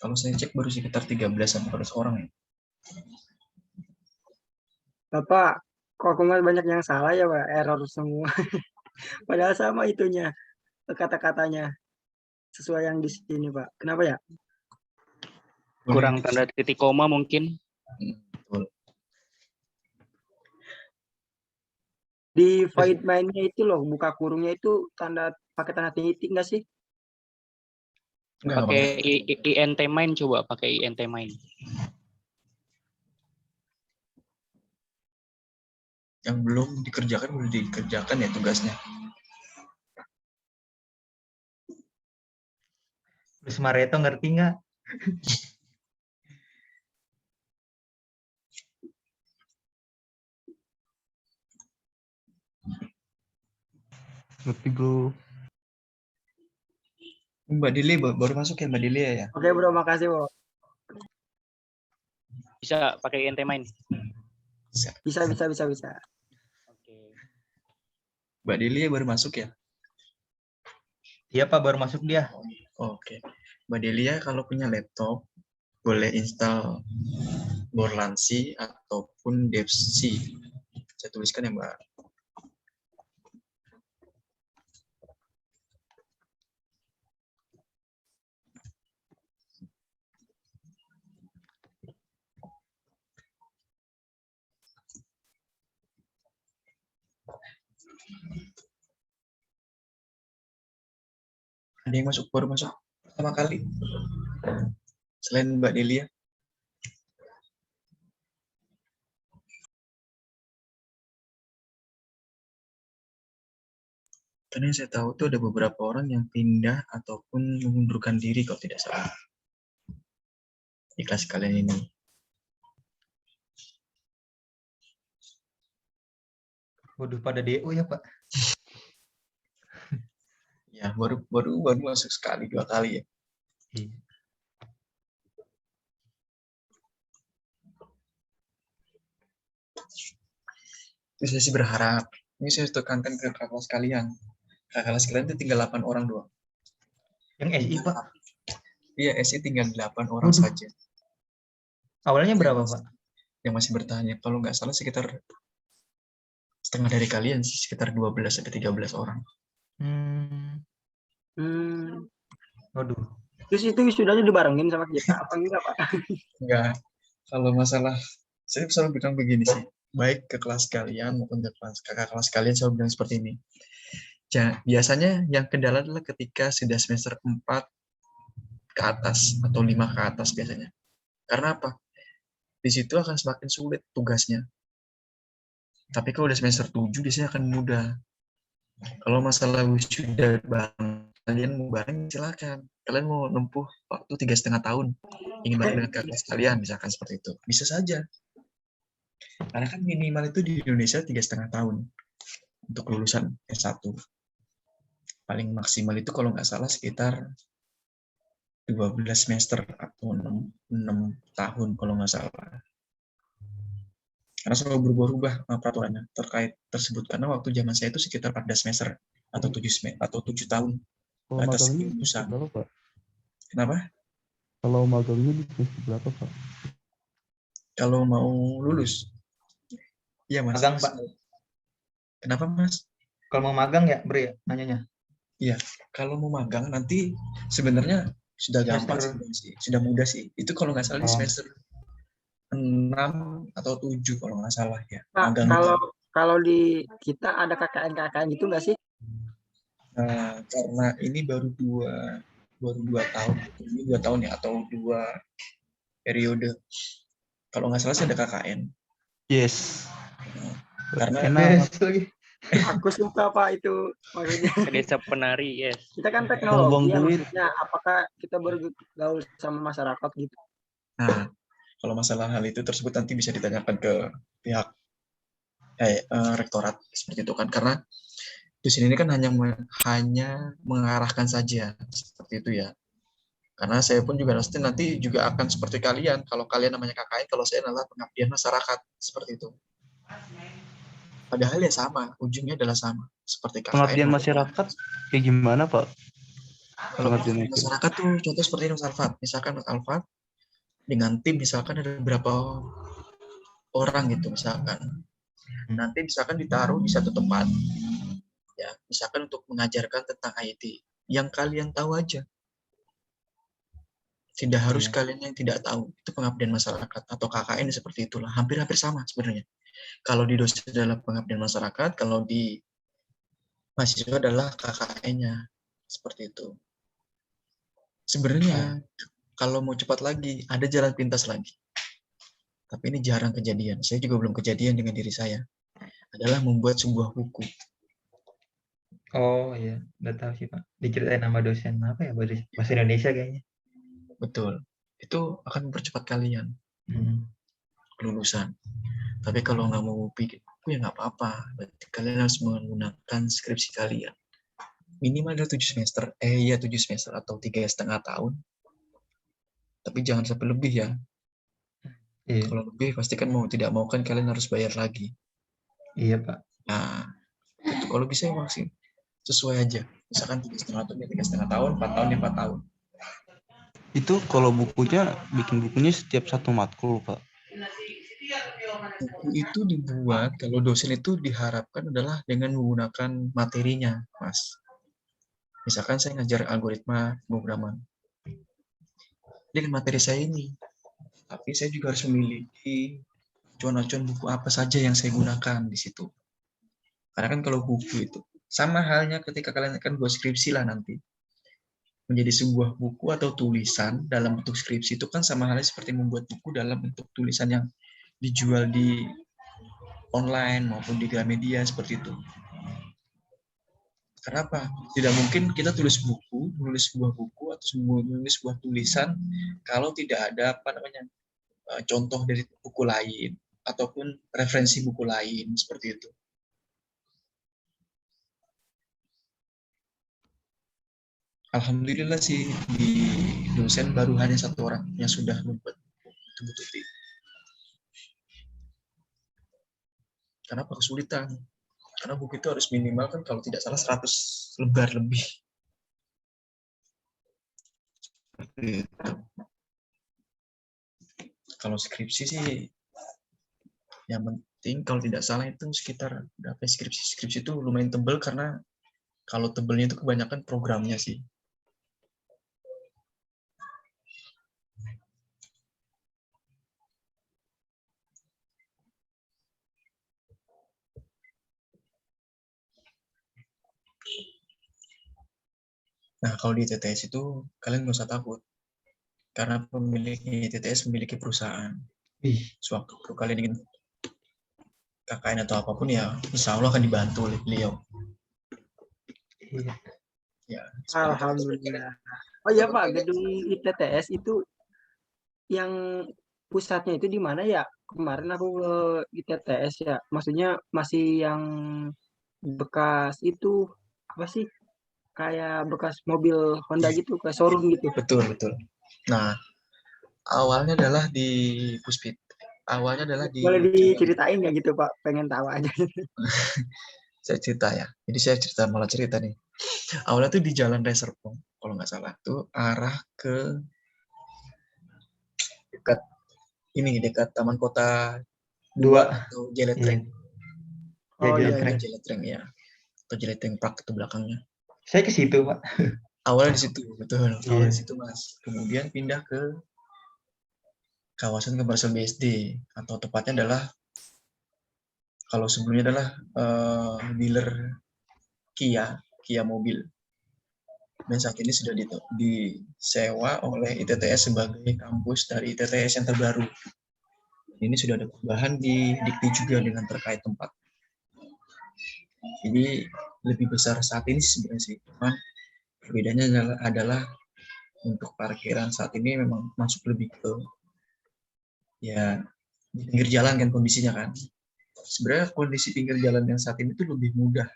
Kalau saya cek baru sekitar 13-14 orang ya. Bapak, kok aku mah banyak yang salah ya Pak, error semua. Padahal sama itunya, kata-katanya. Sesuai yang di sini Pak. Kenapa ya? Kurang tanda titik koma mungkin. Betul. Di void main-nya itu loh, buka kurungnya itu pakai tanda titik nggak sih? Enggak Pakai INT main, coba pakai INT main. Yang belum dikerjakan ya tugasnya. Terus Mareto ngerti nggak? Ngerti bro. Mbak Dili baru masuk ya Mbak Dili ya? Oke bro, makasih bro. Bisa pakai INT main. Bisa. Oke. Mbak Dili baru masuk ya? Iya Pak, baru masuk dia. Oke. Mbak Delia kalau punya laptop boleh install Borlansi ataupun Devsi. Saya tuliskan ya Mbak. Ada yang baru masuk pertama kali selain Mbak Delia? Karena yang saya tahu tuh ada beberapa orang yang pindah ataupun mengundurkan diri kalau tidak salah di kelas kalian ini. Waduh, pada DO ya Pak. Ya baru masuk sekali 2 kali ya. Iya. Terus saya sih berharap ini saya tekankan ke kakak kelas kalian. Kakak kelas kalian itu tinggal 8 orang doang. Yang SI Pak. Iya, SI tinggal 8 orang saja. Awalnya berapa Pak? Yang masih bertanya, kalau nggak salah sekitar setengah dari kalian sih, sekitar 12-13 orang. Waduh. Terus itu wisudanya dibarengin sama kita apa enggak Pak? Enggak. Kalau masalah, saya selalu bilang begini sih, baik ke kelas kalian maupun ke kakak kelas kalian selalu bilang seperti ini. Biasanya yang kendala adalah ketika sudah semester 4 ke atas atau 5 ke atas biasanya. Karena apa? Di situ akan semakin sulit tugasnya. Tapi kalau udah semester 7 biasanya akan mudah. Kalau masalah wisuda bareng, kalian mau bareng silakan. Kalian mau nempuh waktu 3,5 tahun, ingin bareng dengan kakak kelas kalian, misalkan seperti itu. Bisa saja. Karena kan minimal itu di Indonesia 3,5 tahun untuk lulusan S1. Paling maksimal itu kalau nggak salah sekitar 12 semester atau 6 tahun kalau nggak salah. Karena selalu berubah-ubah peraturannya terkait tersebut. Karena waktu zaman saya itu sekitar 14 semester atau 7 tahun. Kalau Atas magangnya di lulusan. berapa Pak? Kenapa? Kalau magangnya di semester berapa Pak? Kalau mau lulus? Iya Mas. Magang Pak. Kenapa Mas? Kalau mau magang ya Bre ya nanyanya? Iya. Kalau mau magang nanti sebenarnya sudah gampang sih. Sudah mudah sih. Itu kalau nggak salah di semester 6 atau 7 kalau nggak salah ya. Pak, kalau di kita ada KKN gitu nggak sih? Nah, karena ini baru dua tahun, ini 2 tahun ya atau 2 periode. Kalau nggak salah sih ada KKN. Yes. Karena Enak. Aku suka Pak itu maksudnya. Desa penari, yes. Kita kan Buang teknologi ya, duit. maksudnya apakah kita bergaul sama masyarakat gitu? Nah, kalau masalah hal itu tersebut nanti bisa ditanyakan ke pihak rektorat seperti itu kan, karena di sini kan hanya mengarahkan saja seperti itu ya. Karena saya pun juga nanti juga akan seperti kalian. Kalau kalian namanya KKN, kalau saya adalah pengabdian masyarakat seperti itu. Padahal ya sama, ujungnya adalah sama seperti KKN. Pengabdian masyarakat kayak gimana Pak? Kalau Sangat pengabdian dinaikin. masyarakat tuh contoh seperti Mas Alfat. Misalkan Mas Alfat dengan tim misalkan ada berapa orang gitu misalkan. Nanti misalkan ditaruh di satu tempat ya, misalkan untuk mengajarkan tentang IT yang kalian tahu aja. Tidak harus Iya. kalian yang tidak tahu. Itu pengabdian masyarakat atau KKN seperti itulah. Hampir-hampir sama sebenarnya. Kalau di dosen adalah pengabdian masyarakat, kalau di mahasiswa adalah KKN-nya. Seperti itu. Sebenarnya kalau mau cepat lagi, ada jalan pintas lagi. Tapi ini jarang kejadian. Saya juga belum kejadian dengan diri saya. Adalah membuat sebuah buku. Oh iya, nggak tahu sih Pak. Diceritain nama dosen apa ya, bahasa Indonesia kayaknya. Betul. Itu akan mempercepat kalian Hmm. kelulusan. Tapi kalau nggak mau bikin buku ya nggak apa-apa. Berarti kalian harus menggunakan skripsi kalian. Minimal ada 7 semester. 7 semester atau 3,5 tahun. Tapi jangan sampai lebih ya. Iya, Kalau lebih pasti kan mau tidak mau kan kalian harus bayar lagi. iya Pak. Nah, itu kalau bisa emang sih sesuai aja. Misalkan 3,5 tahun ya 3,5 tahun, 4 tahun ya 4 tahun. Itu kalau bukunya, bikin bukunya setiap satu matkul, Pak. Buku itu dibuat, kalau dosen itu diharapkan adalah dengan menggunakan materinya, Mas. Misalkan saya ngajar algoritma pemrograman. Dengan materi saya ini, tapi saya juga harus memiliki acuan-acuan buku apa saja yang saya gunakan di situ. Karena kan kalau buku itu, sama halnya ketika kalian akan buat skripsi lah nanti. Menjadi sebuah buku atau tulisan dalam bentuk skripsi itu kan sama halnya seperti membuat buku dalam bentuk tulisan yang dijual di online maupun di Gramedia seperti itu. Kenapa? Tidak mungkin kita menulis sebuah buku atau menulis sebuah tulisan kalau tidak ada contoh dari buku lain ataupun referensi buku lain seperti itu. Alhamdulillah sih di dosen baru hanya 1 orang yang sudah membuat betul-betul. Kenapa kesulitan? Karena buku itu harus minimal kan kalau tidak salah 100 lembar lebih. Kalau skripsi sih yang penting kalau tidak salah itu sekitar berapa skripsi itu lumayan tebal karena kalau tebelnya itu kebanyakan programnya sih. Nah, kalau di TTS itu kalian nggak usah takut. Karena pemilik TTS memiliki perusahaan. Ih, Sewaktu kalian ingin KKN atau apapun ya, insya Allah akan dibantu oleh beliau. iya. Ya, Alhamdulillah. Oh iya Pak, gedung ITTS itu yang pusatnya itu di mana ya? Kemarin aku ke ITTS ya, maksudnya masih yang bekas itu apa sih? Kayak bekas mobil Honda gitu, ke showroom gitu. betul, betul. Nah, awalnya adalah di Puspit. Awalnya adalah di Boleh diceritain nggak gitu Pak? Pengen tahu aja. saya cerita ya. Jadi saya malah cerita nih. Awalnya tuh di Jalan Reserpong, kalau nggak salah tuh arah ke dekat dekat Taman Kota 2 atau Iya. Jeletreng. Oh iya, Jalan iya. Jeletreng ya. Atau Jeletreng Park itu belakangnya. Saya ke situ Pak. Awalnya di situ, betul. Awalnya Iya. di situ Mas. Kemudian pindah ke kawasan komersial BSD atau tepatnya adalah kalau sebelumnya adalah dealer Kia mobil. Dan saat ini sudah disewa oleh ITTS sebagai kampus dari ITTS yang terbaru. Ini sudah ada perubahan di Dikti juga dengan terkait tempat. Jadi lebih besar saat ini sebenarnya sih. Cuman perbedaannya adalah untuk parkiran saat ini memang masuk lebih ke ya di pinggir jalan kan kondisinya kan. Sebenarnya kondisi pinggir jalan yang saat ini tuh lebih mudah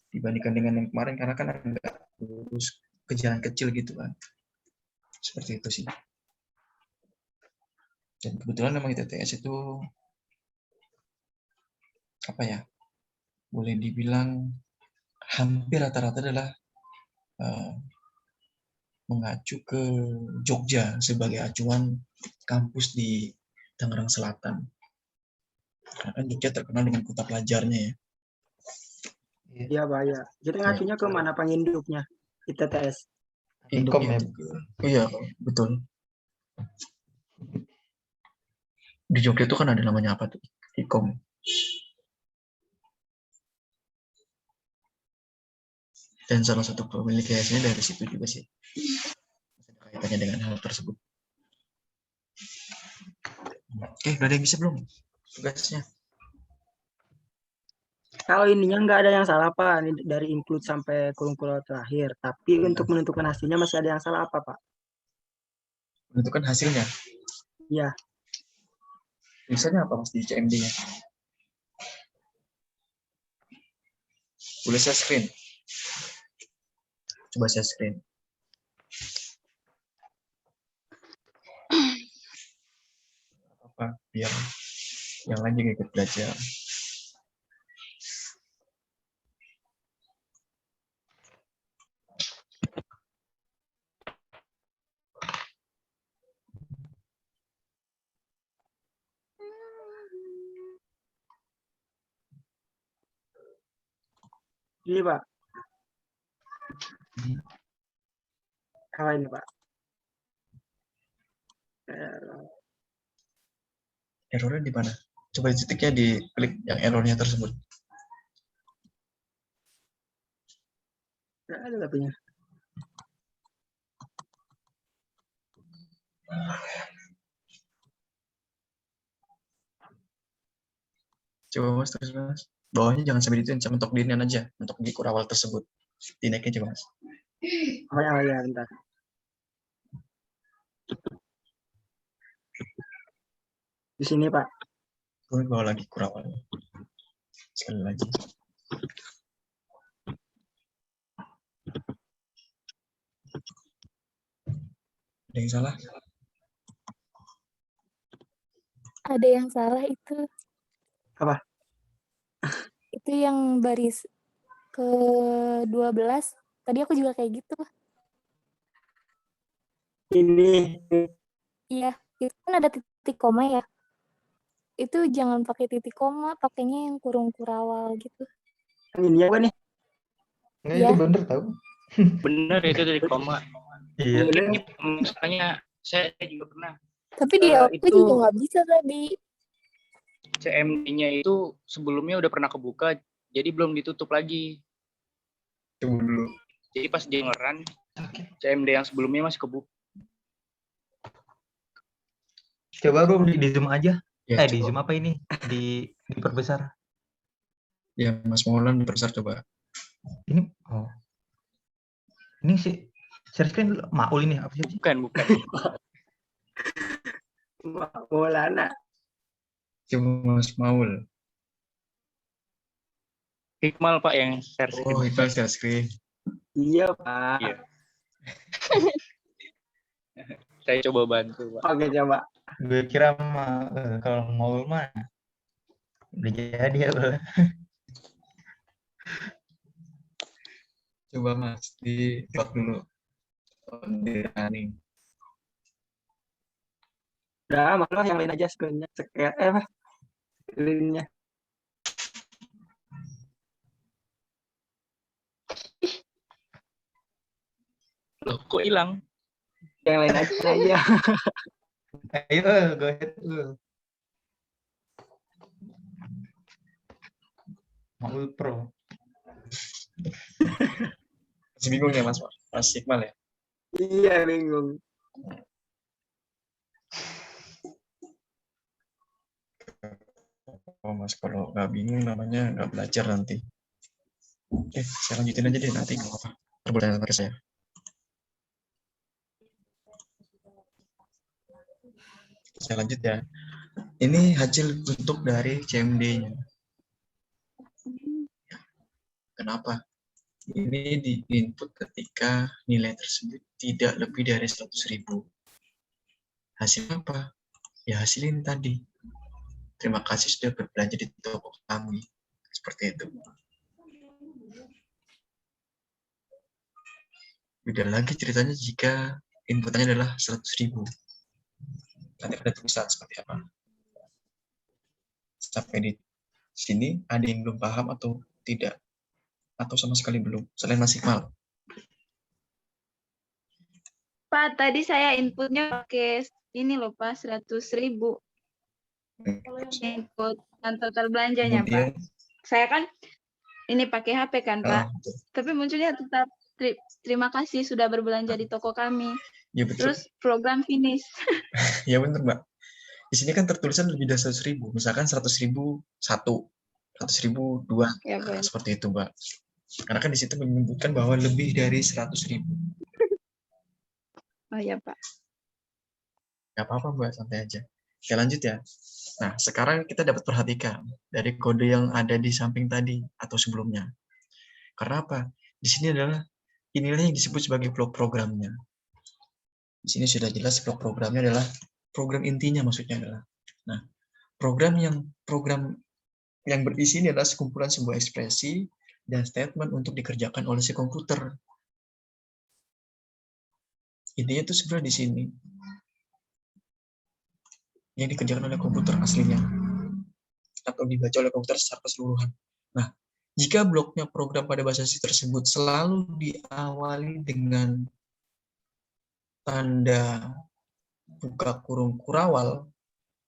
dibandingkan dengan yang kemarin karena kan agak lurus ke jalan kecil gitu kan. Seperti itu sih. Dan kebetulan memang ITTS itu apa ya? Boleh dibilang hampir rata-rata adalah mengacu ke Jogja sebagai acuan kampus di Tangerang Selatan. Karena kan Jogja terkenal dengan kota pelajarnya ya. Iya, Pak, ya. Jadi ngacunya ke mana penginduknya? ITTS. Ikom Induknya ya. itu iya, betul. Di Jogja itu kan ada namanya apa tuh? Ikom. Dan salah satu pemilik yayasannya dari situ juga sih. Ada kaitannya dengan hal tersebut. Oke, udah ada yang bisa belum? Tugasnya. Kalau ininya nggak ada yang salah, Pak. Ini dari include sampai kurung-kurung terakhir. Tapi untuk menentukan hasilnya masih ada yang salah apa, Pak? Menentukan hasilnya. Iya. Tulisannya apa mas di CMD-nya? Boleh saya screen? Coba saya screen. Apa biar yang lain juga ikut belajar. Ini, Pak. Apa ini, Pak? Errornya di mana? Coba titiknya di klik yang errornya tersebut. Nggak ada tapinya. Coba mas terus mas. Bawahnya jangan sampai dituin, mentok di inian aja, mentok di kurawal tersebut. Dinaikin coba mas. Oh ya, bentar. Di sini, Pak. Turun bawah lagi kurawal. Sekali lagi. Ada yang salah? Ada yang salah itu. Apa? Itu yang baris ke-12. Tadi aku juga kayak gitu. Ini. Iya, itu kan ada titik koma ya. Itu jangan pakai titik koma, pakainya yang kurung kurawal gitu. Ini apa nih? Nggak, Iya. itu bener tahu. Bener itu dari koma. Iya. Misalnya saya juga pernah. Tapi di aku itu juga nggak bisa tadi. CMD-nya itu sebelumnya udah pernah kebuka, jadi belum ditutup lagi. Tunggu dulu. Jadi pas dia ngeran, CMD yang sebelumnya masih kebuka. Coba bro di zoom aja. Ya, Di coba. zoom apa ini? Diperbesar. Ya, Mas Maulan diperbesar coba. Ini oh. Ini sih share screen dulu. Maul ini apa sih? Bukan. Maulana. Coba Mas Maul. Hikmal Pak yang share screen. Oh, itu share screen. Iya, Pak. Iya. Saya coba bantu Pak. Oke, coba. Gue kira kalau Maul mah udah jadi ya bro. Coba Mas di lock dulu. Di running. Udah, malah yang lain aja screen-nya. Screen-nya. Loh, kok hilang? Yang lain aja. Ayo, go ahead dulu. Maul Pro. Masih bingung ya Mas Iqbal ya? Iya, bingung. Oh Mas, kalau nggak bingung namanya nggak belajar nanti. Oke, saya lanjutin aja deh nanti nggak apa-apa. Perboleh ke saya. Saya lanjut ya. Ini hasil bentuk dari CMD-nya. Kenapa? Ini di input ketika nilai tersebut tidak lebih dari 100.000. Hasil apa? Ya hasil ini tadi. Terima kasih sudah berbelanja di toko kami. Seperti itu. Beda lagi ceritanya jika inputannya adalah 100.000. Nanti ada tulisan seperti apa. Sampai di sini ada yang belum paham atau tidak? Atau sama sekali belum? Selain Mas Iqmal. Pak, tadi saya inputnya pakai ini loh Pak, 100.000 input dan total belanjanya Kemudian, Pak. Saya kan ini pakai HP kan Pak, betul. tapi munculnya tetap terima kasih sudah berbelanja di toko kami. Ya betul. Terus program finish. Ya benar Mbak. Di sini kan tertulisan lebih dari 100.000. Misalkan 100.000 1, 100.000 2. Ya, Nah, Pak. seperti itu Mbak. Karena kan di situ menyebutkan bahwa lebih dari 100.000. Oh ya Pak. Gak apa-apa Mbak, santai aja. Oke lanjut ya. Nah sekarang kita dapat perhatikan dari kode yang ada di samping tadi atau sebelumnya. Karena apa? Di sini adalah inilah yang disebut sebagai blok programnya. Di sini sudah jelas blok programnya adalah program intinya, maksudnya adalah. Nah, program yang berisi ini adalah sekumpulan sebuah ekspresi dan statement untuk dikerjakan oleh si komputer. Intinya itu sebenarnya di sini. Yang dikerjakan oleh komputer aslinya. Atau dibaca oleh komputer secara keseluruhan. Nah, jika bloknya program pada bahasa C tersebut selalu diawali dengan tanda buka kurung kurawal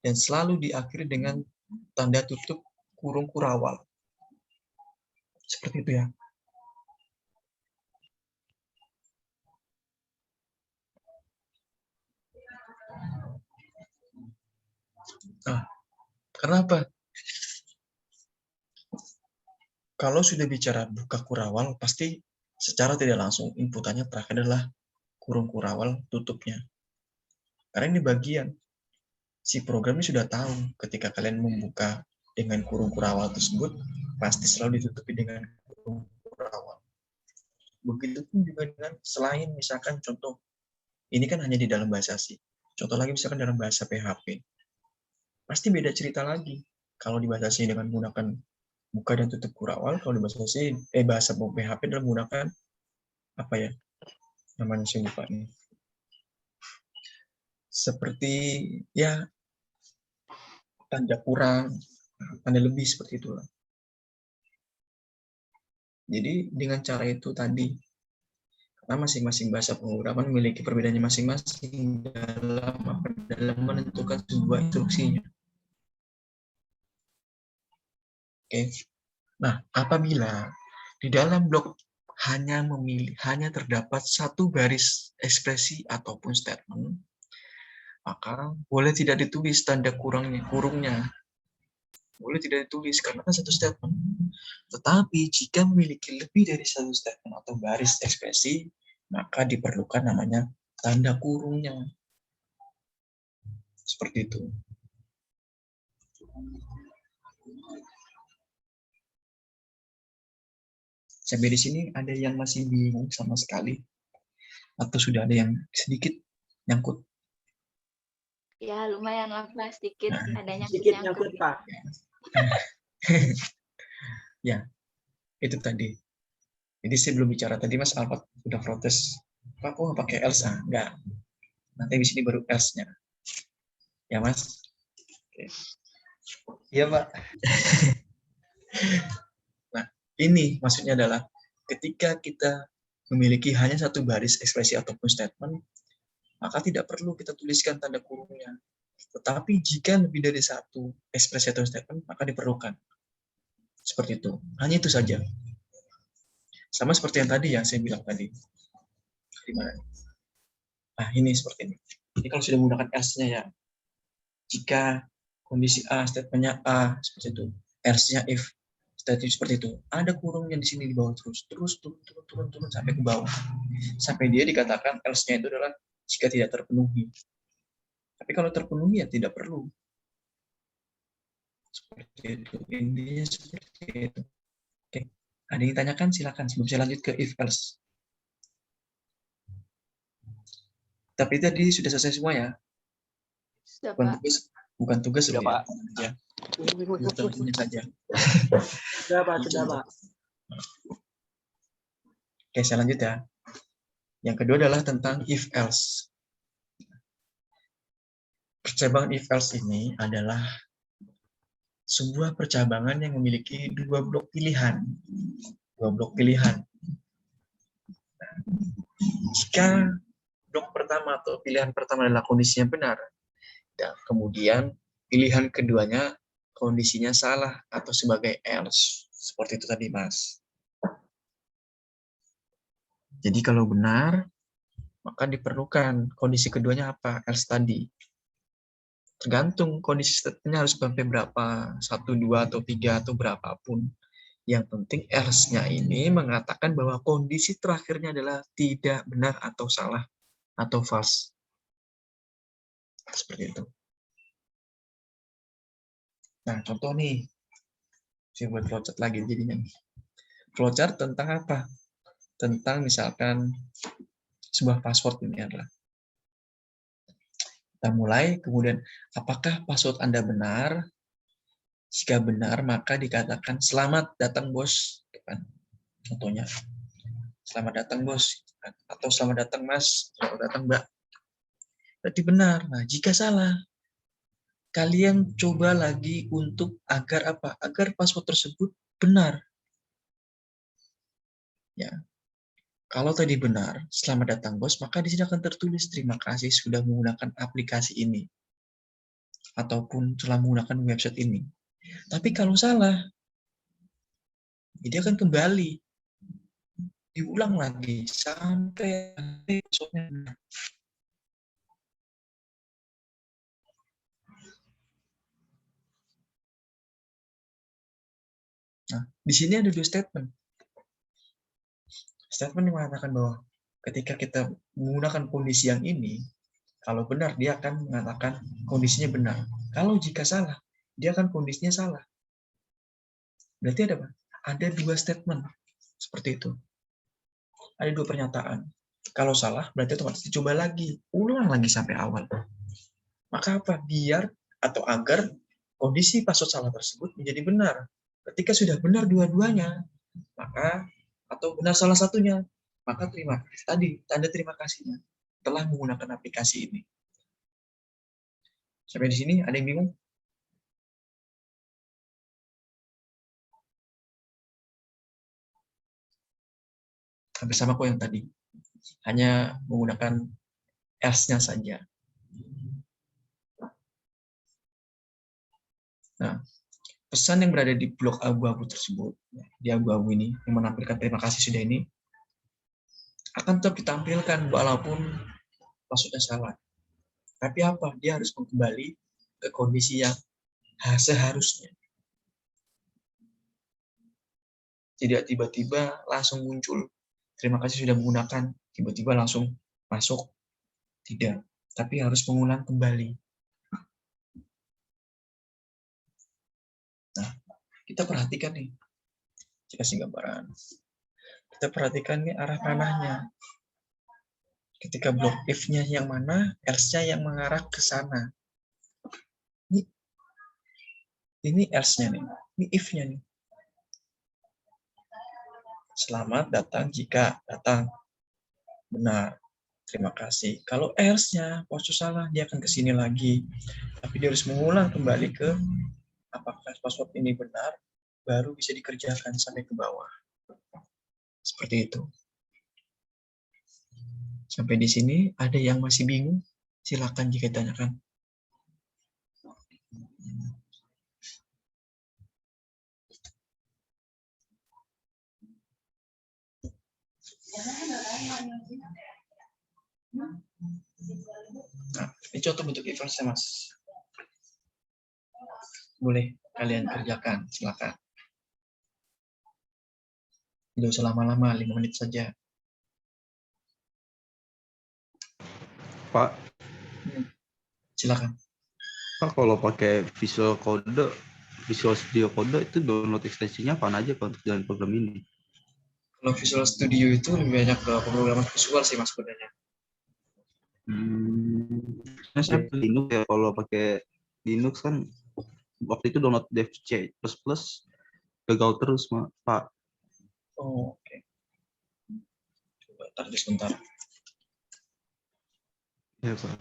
dan selalu diakhiri dengan tanda tutup kurung kurawal. Seperti itu ya. Nah, kenapa? Kalau sudah bicara buka kurawal, pasti secara tidak langsung inputannya terakhir adalah kurung kurawal tutupnya. Karena ini bagian si programnya sudah tahu ketika kalian membuka dengan kurung kurawal tersebut, pasti selalu ditutupi dengan kurung kurawal. Begitupun juga dengan selain misalkan contoh, ini kan hanya di dalam bahasa C. Contoh lagi misalkan dalam bahasa PHP. Pasti beda cerita lagi. Kalau di bahasa C dengan menggunakan buka dan tutup kurawal, kalau di bahasa C, bahasa PHP dalam menggunakan apa ya? Namanya saya lupa nih. Seperti ya tanda kurang, tanda lebih seperti itulah. Jadi dengan cara itu tadi, karena masing-masing bahasa pemrograman memiliki perbedaannya masing-masing dalam menentukan sebuah instruksinya. Oke. Nah, apabila di dalam blok hanya terdapat satu garis ekspresi ataupun statement, maka boleh tidak ditulis tanda kurungnya. Boleh tidak ditulis karena kan satu statement. Tetapi jika memiliki lebih dari satu statement atau garis ekspresi, maka diperlukan namanya tanda kurungnya. Seperti itu. Sampai di sini ada yang masih bingung sama sekali? Atau sudah ada yang sedikit nyangkut? Ya lumayan lah Pak, sedikit adanya Sedikit nyangkut Pak. Ya, itu tadi. Jadi saya belum bicara tadi Mas Alfat udah protes. Pak, kok nggak pakai else? Enggak. Nanti di sini baru else-nya. Ya Mas? Oke. Iya Pak. Nah, ini maksudnya adalah ketika kita memiliki hanya satu baris ekspresi ataupun statement, maka tidak perlu kita tuliskan tanda kurungnya. Tetapi jika lebih dari satu ekspresi atau statement, maka diperlukan. Seperti itu. Hanya itu saja. Sama seperti yang tadi yang saya bilang tadi. Gimana? Nah, ini seperti ini. Jadi kalau sudah menggunakan else-nya ya, jika kondisi A, statement-nya A, seperti itu. Else-nya if, statement seperti itu. Ada kurungnya di sini di bawah terus turun sampai ke bawah. Sampai dia dikatakan else-nya itu adalah jika tidak terpenuhi. Tapi kalau terpenuhi ya tidak perlu. Seperti itu. Intinya seperti itu. Oke. Ada yang ditanyakan silakan sebelum saya lanjut ke if else. Tapi tadi sudah selesai semua ya. Sudah Pak. Bukan tugas Sudah, Pak. Ya. Bukan saja. Sudah Pak, sudah Pak. Oke, saya lanjut ya. Yang kedua adalah tentang if else. Percabangan if else ini adalah sebuah percabangan yang memiliki dua blok pilihan. Dua blok pilihan. Jika blok pertama atau pilihan pertama adalah kondisinya benar, dan kemudian pilihan keduanya kondisinya salah atau sebagai else. Seperti itu tadi, Mas. Jadi kalau benar, maka diperlukan kondisi keduanya apa? Else tadi. Tergantung kondisi statementnya harus sampai berapa, 1, 2, atau 3, atau berapapun. Yang penting else-nya ini mengatakan bahwa kondisi terakhirnya adalah tidak benar atau salah atau false. Seperti itu. Nah, contoh nih. Saya buat flowchart lagi jadinya. Flowchart tentang apa? Tentang misalkan sebuah password ini adalah. Kita mulai, kemudian apakah password Anda benar? Jika benar, maka dikatakan selamat datang bos. Contohnya, selamat datang bos. Atau selamat datang mas, selamat datang mbak. Berarti benar. Nah, jika salah, kalian coba lagi untuk agar apa? Agar password tersebut benar. Ya. Kalau tadi benar, selamat datang bos, maka di sini akan tertulis terima kasih sudah menggunakan aplikasi ini. Ataupun telah menggunakan website ini. Tapi kalau salah, dia akan kembali. Diulang lagi sampai passwordnya benar. Nah, di sini ada dua statement. Statement yang mengatakan bahwa ketika kita menggunakan kondisi yang ini, kalau benar, dia akan mengatakan kondisinya benar. Kalau jika salah, dia akan kondisinya salah. Berarti ada apa? Ada dua statement. Seperti itu. Ada dua pernyataan. Kalau salah, berarti otomatis dicoba lagi. Ulang lagi sampai awal. Maka apa? Biar atau agar kondisi password salah tersebut menjadi benar. Ketika sudah benar dua-duanya, maka atau benar salah satunya, maka terima tadi tanda terima kasihnya telah menggunakan aplikasi ini. Sampai di sini ada yang bingung? Hampir sama kok yang tadi. Hanya menggunakan else-nya saja. Nah, pesan yang berada di blok abu-abu tersebut, di abu-abu ini, yang menampilkan terima kasih sudah ini, akan tetap ditampilkan walaupun maksudnya salah. Tapi apa? Dia harus kembali ke kondisi yang seharusnya. Tidak tiba-tiba langsung muncul. Terima kasih sudah menggunakan, tiba-tiba langsung masuk. Tidak. Tapi harus mengulang kembali. Nah, kita perhatikan nih. Saya kasih gambaran. Kita perhatikan nih arah panahnya. Ketika blok if-nya yang mana, else-nya yang mengarah ke sana. Ini else-nya nih. Ini if-nya nih. Selamat datang jika datang. Benar. Terima kasih. Kalau else-nya password salah, dia akan ke sini lagi. Tapi dia harus mengulang kembali ke apakah password ini benar, baru bisa dikerjakan sampai ke bawah. Seperti itu. Sampai di sini ada yang masih bingung? Silakan jika ditanyakan. Nah, ini contoh bentuk if-else, Mas. Boleh kalian kerjakan, silakan. Tidak usah lama-lama, 5 menit saja. Pak, Silakan. Pak kalau pakai Visual Code, Visual Studio Code itu download ekstensinya apa aja Pak untuk jalan program ini? Kalau Visual Studio itu lebih banyak ke pemrograman visual sih Mas sebenarnya. Saya Linux ya, kalau pakai Linux kan waktu itu download dev C++ gagal terus Pak. Oh, oke. Coba taruh sebentar. Ya, Pak.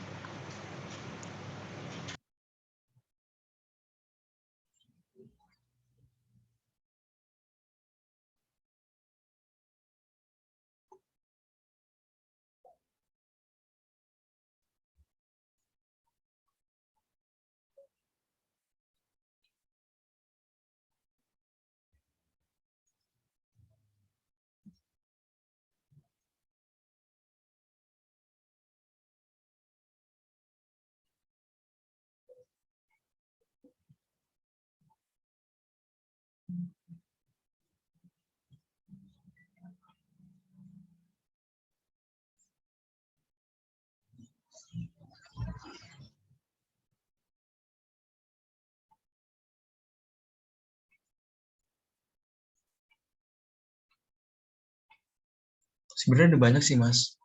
Sebenarnya ada banyak sih Mas.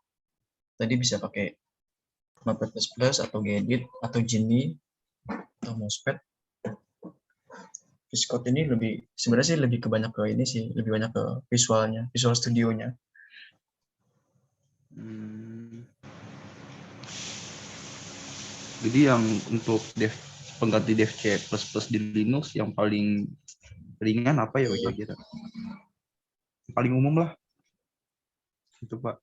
Tadi bisa pakai Notepad++ atau Gedit atau Genie atau Mousepad. Viscode ini sebenarnya sih lebih banyak ke ini sih, lebih banyak ke visualnya, Visual Studio-nya. Jadi yang untuk pengganti dev C++ di Linux yang paling ringan apa ya kira-kira? Paling umum lah. Itu Pak.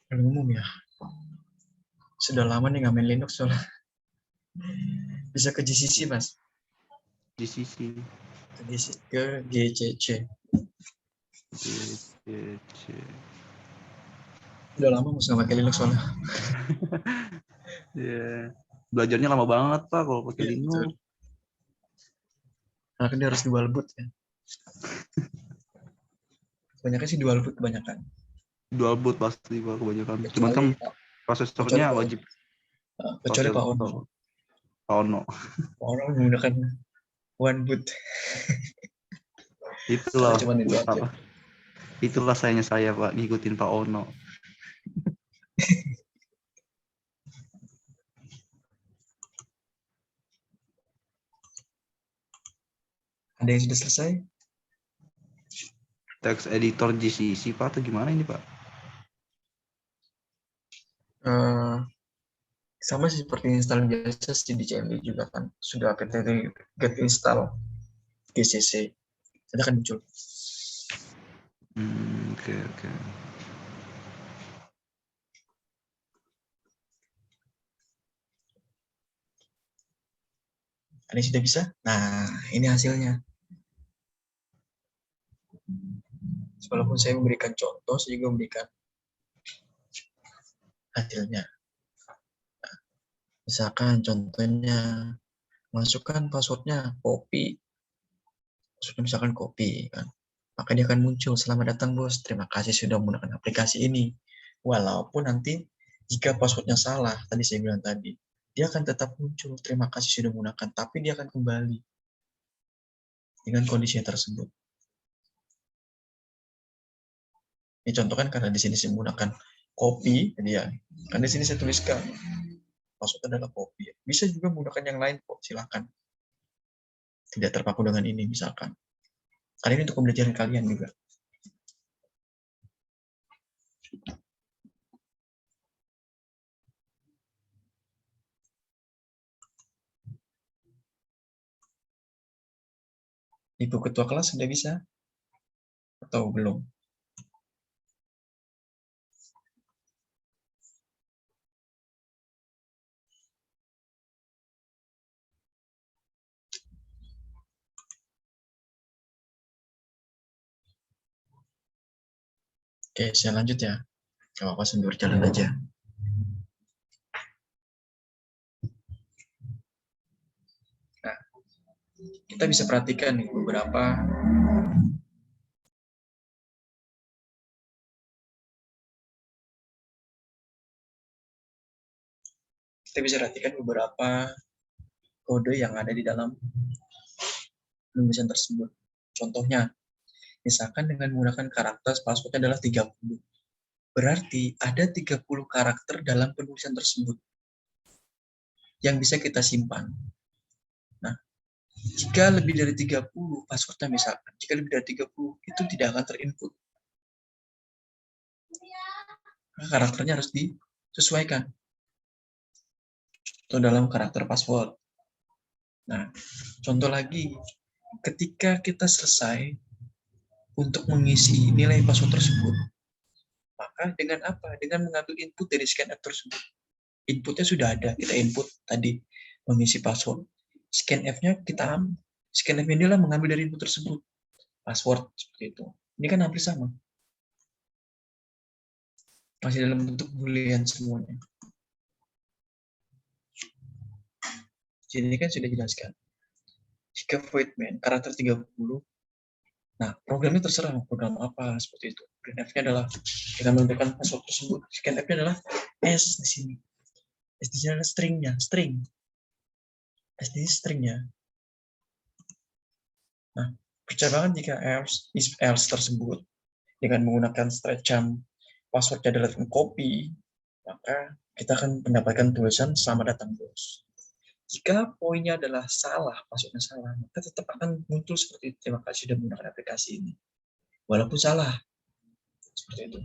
Paling umum ya. Sudah lama nih nggak main Linux soalnya. Bisa ke GCC Mas. GCC. Ke GCC. GCC. Udah lama Mas nggak pakai Linux soalnya. Ya. Belajarnya lama banget Pak kalau pakai Iya, Linux. betul. Karena kan dia harus dual boot ya. Kebanyakan sih dual boot kebanyakan. Dual boot pasti Pak kebanyakan. Kecuali- Cuman kan prosesornya kecuali- wajib. Kecuali Pak Ono. Pak Ono. Pak Ono menggunakan one boot. Itulah Cuman itu aja. apa? Itulah sayangnya saya Pak ngikutin Pak Ono. Ada yang sudah selesai? Text editor GCC Pak atau gimana ini Pak? Sama sih seperti install biasa sih di CMD juga kan. Sudah get install GCC. Nanti akan muncul. Oke. Ada yang sudah bisa? Nah, ini hasilnya. Walaupun saya memberikan contoh, saya juga memberikan hasilnya. Nah, misalkan contohnya, masukkan passwordnya copy. Passwordnya misalkan copy, kan. Maka dia akan muncul, selamat datang bos, terima kasih sudah menggunakan aplikasi ini. Walaupun nanti jika passwordnya salah, tadi saya bilang tadi, dia akan tetap muncul, terima kasih sudah menggunakan, tapi dia akan kembali dengan kondisi tersebut. Ini contoh kan karena di sini saya menggunakan copy, jadi ya, kan di sini saya tuliskan password adalah copy. Bisa juga menggunakan yang lain kok, silakan. Tidak terpaku dengan ini misalkan. Karena ini untuk pembelajaran kalian juga. Ibu ketua kelas sudah bisa? Atau belum? Oke, saya lanjut ya. Gak apa-apa sambil berjalan aja. Nah, kita bisa perhatikan nih beberapa kode yang ada di dalam penulisan tersebut. Contohnya, misalkan dengan menggunakan karakter passwordnya adalah 30. Berarti ada 30 karakter dalam penulisan tersebut yang bisa kita simpan. Nah, jika lebih dari 30 passwordnya misalkan, jika lebih dari 30 itu tidak akan terinput. Nah, karakternya harus disesuaikan. Atau dalam karakter password. Nah, contoh lagi, ketika kita selesai untuk mengisi nilai password tersebut, maka dengan apa? Dengan mengambil input dari scanf tersebut. Inputnya sudah ada, kita input tadi mengisi password. Scanf-nya kita ambil. Scanf-nya adalah mengambil dari input tersebut. Password seperti itu. Ini kan hampir sama. Masih dalam bentuk boolean semuanya. Jadi ini kan sudah dijelaskan. Jika void main karakter 30, nah programnya terserah mau program apa seperti itu. Printf-nya adalah kita menentukan password tersebut. Scanf-nya adalah S di sini. S di sini adalah stringnya, string. S di sini stringnya. Nah, percaya banget jika else tersebut dengan menggunakan stretcham passwordnya adalah copy, maka kita akan mendapatkan tulisan selamat datang bos. Jika poinnya adalah salah, passwordnya salah, maka tetap akan muncul seperti itu. Terima kasih sudah menggunakan aplikasi ini. Walaupun salah. Seperti itu.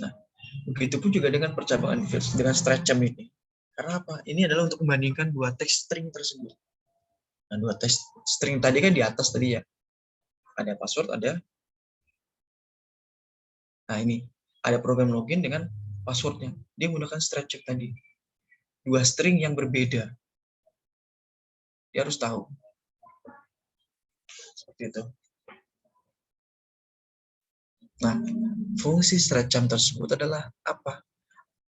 Nah, begitu pun juga dengan percabangan dengan stretcham ini. Karena apa? Ini adalah untuk membandingkan dua teks string tersebut. Nah, dua teks string tadi kan di atas tadi ya. Ada password, ada. Nah, ini. Ada program login dengan passwordnya. Dia menggunakan stretcham tadi. Dua string yang berbeda. Dia harus tahu. Seperti itu. Nah, fungsi stretcham tersebut adalah apa?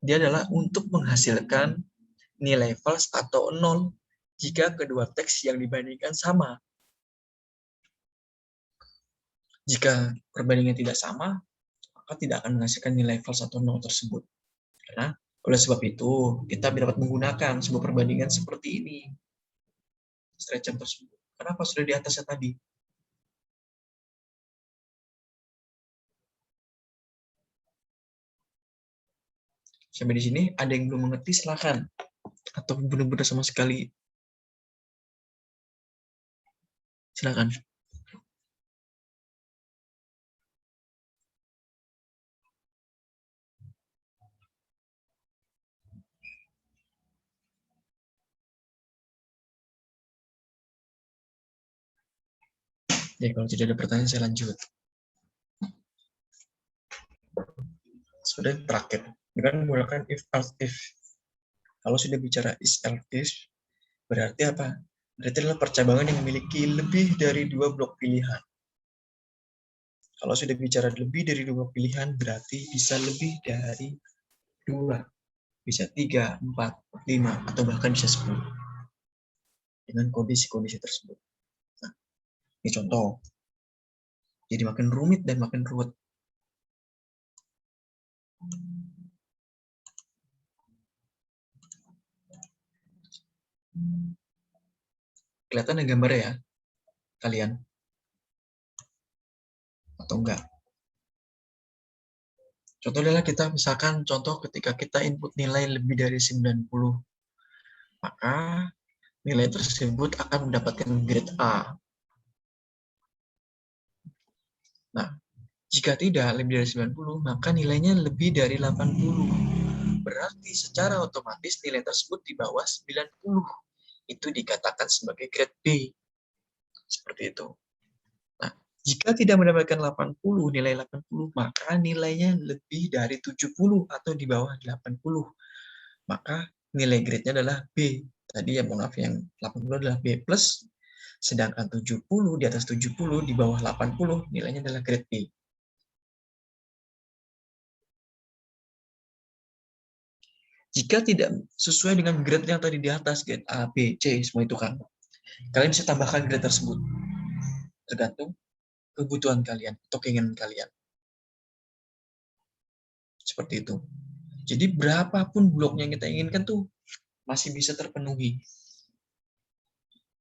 Dia adalah untuk menghasilkan nilai false atau 0 jika kedua teks yang dibandingkan sama. Jika perbandingan tidak sama, maka tidak akan menghasilkan nilai false atau 0 tersebut. Karena oleh sebab itu, kita dapat menggunakan sebuah perbandingan seperti ini. Stretcham tersebut. Kenapa sudah di atasnya tadi? Sampai di sini, ada yang belum mengerti, silakan. Atau benar-benar sama sekali. Silakan. Ya, kalau tidak ada pertanyaan, saya lanjut. Sudah terakhir, dengan menggunakan if. Kalau sudah bicara if, berarti apa? Berarti adalah percabangan yang memiliki lebih dari 2 blok pilihan. Kalau sudah bicara lebih dari 2 pilihan, berarti bisa lebih dari 2. Bisa 3, 4, 5, atau bahkan bisa 10. Dengan kondisi-kondisi tersebut. Nah, ini contoh. Jadi makin rumit dan makin ruwet. Kelihatan ya gambarnya ya, kalian? Atau enggak? Contoh adalah kita misalkan contoh ketika kita input nilai lebih dari 90, maka nilai tersebut akan mendapatkan grade A. Nah, jika tidak lebih dari 90, maka nilainya lebih dari 80. Berarti secara otomatis nilai tersebut di bawah 90. Itu dikatakan sebagai grade B. Seperti itu. Nah, jika tidak mendapatkan 80, nilai 80, maka nilainya lebih dari 70 atau di bawah 80. Maka nilai grade-nya adalah B. Tadi ya, mohon maaf, yang 80 adalah B+, sedangkan 70 di atas 70 di bawah 80 nilainya adalah grade B. Jika tidak sesuai dengan grade yang tadi di atas, grade A, B, C, semua itu kan, kalian bisa tambahkan grade tersebut. Tergantung kebutuhan kalian atau keinginan kalian. Seperti itu. Jadi berapapun bloknya yang kita inginkan tuh masih bisa terpenuhi.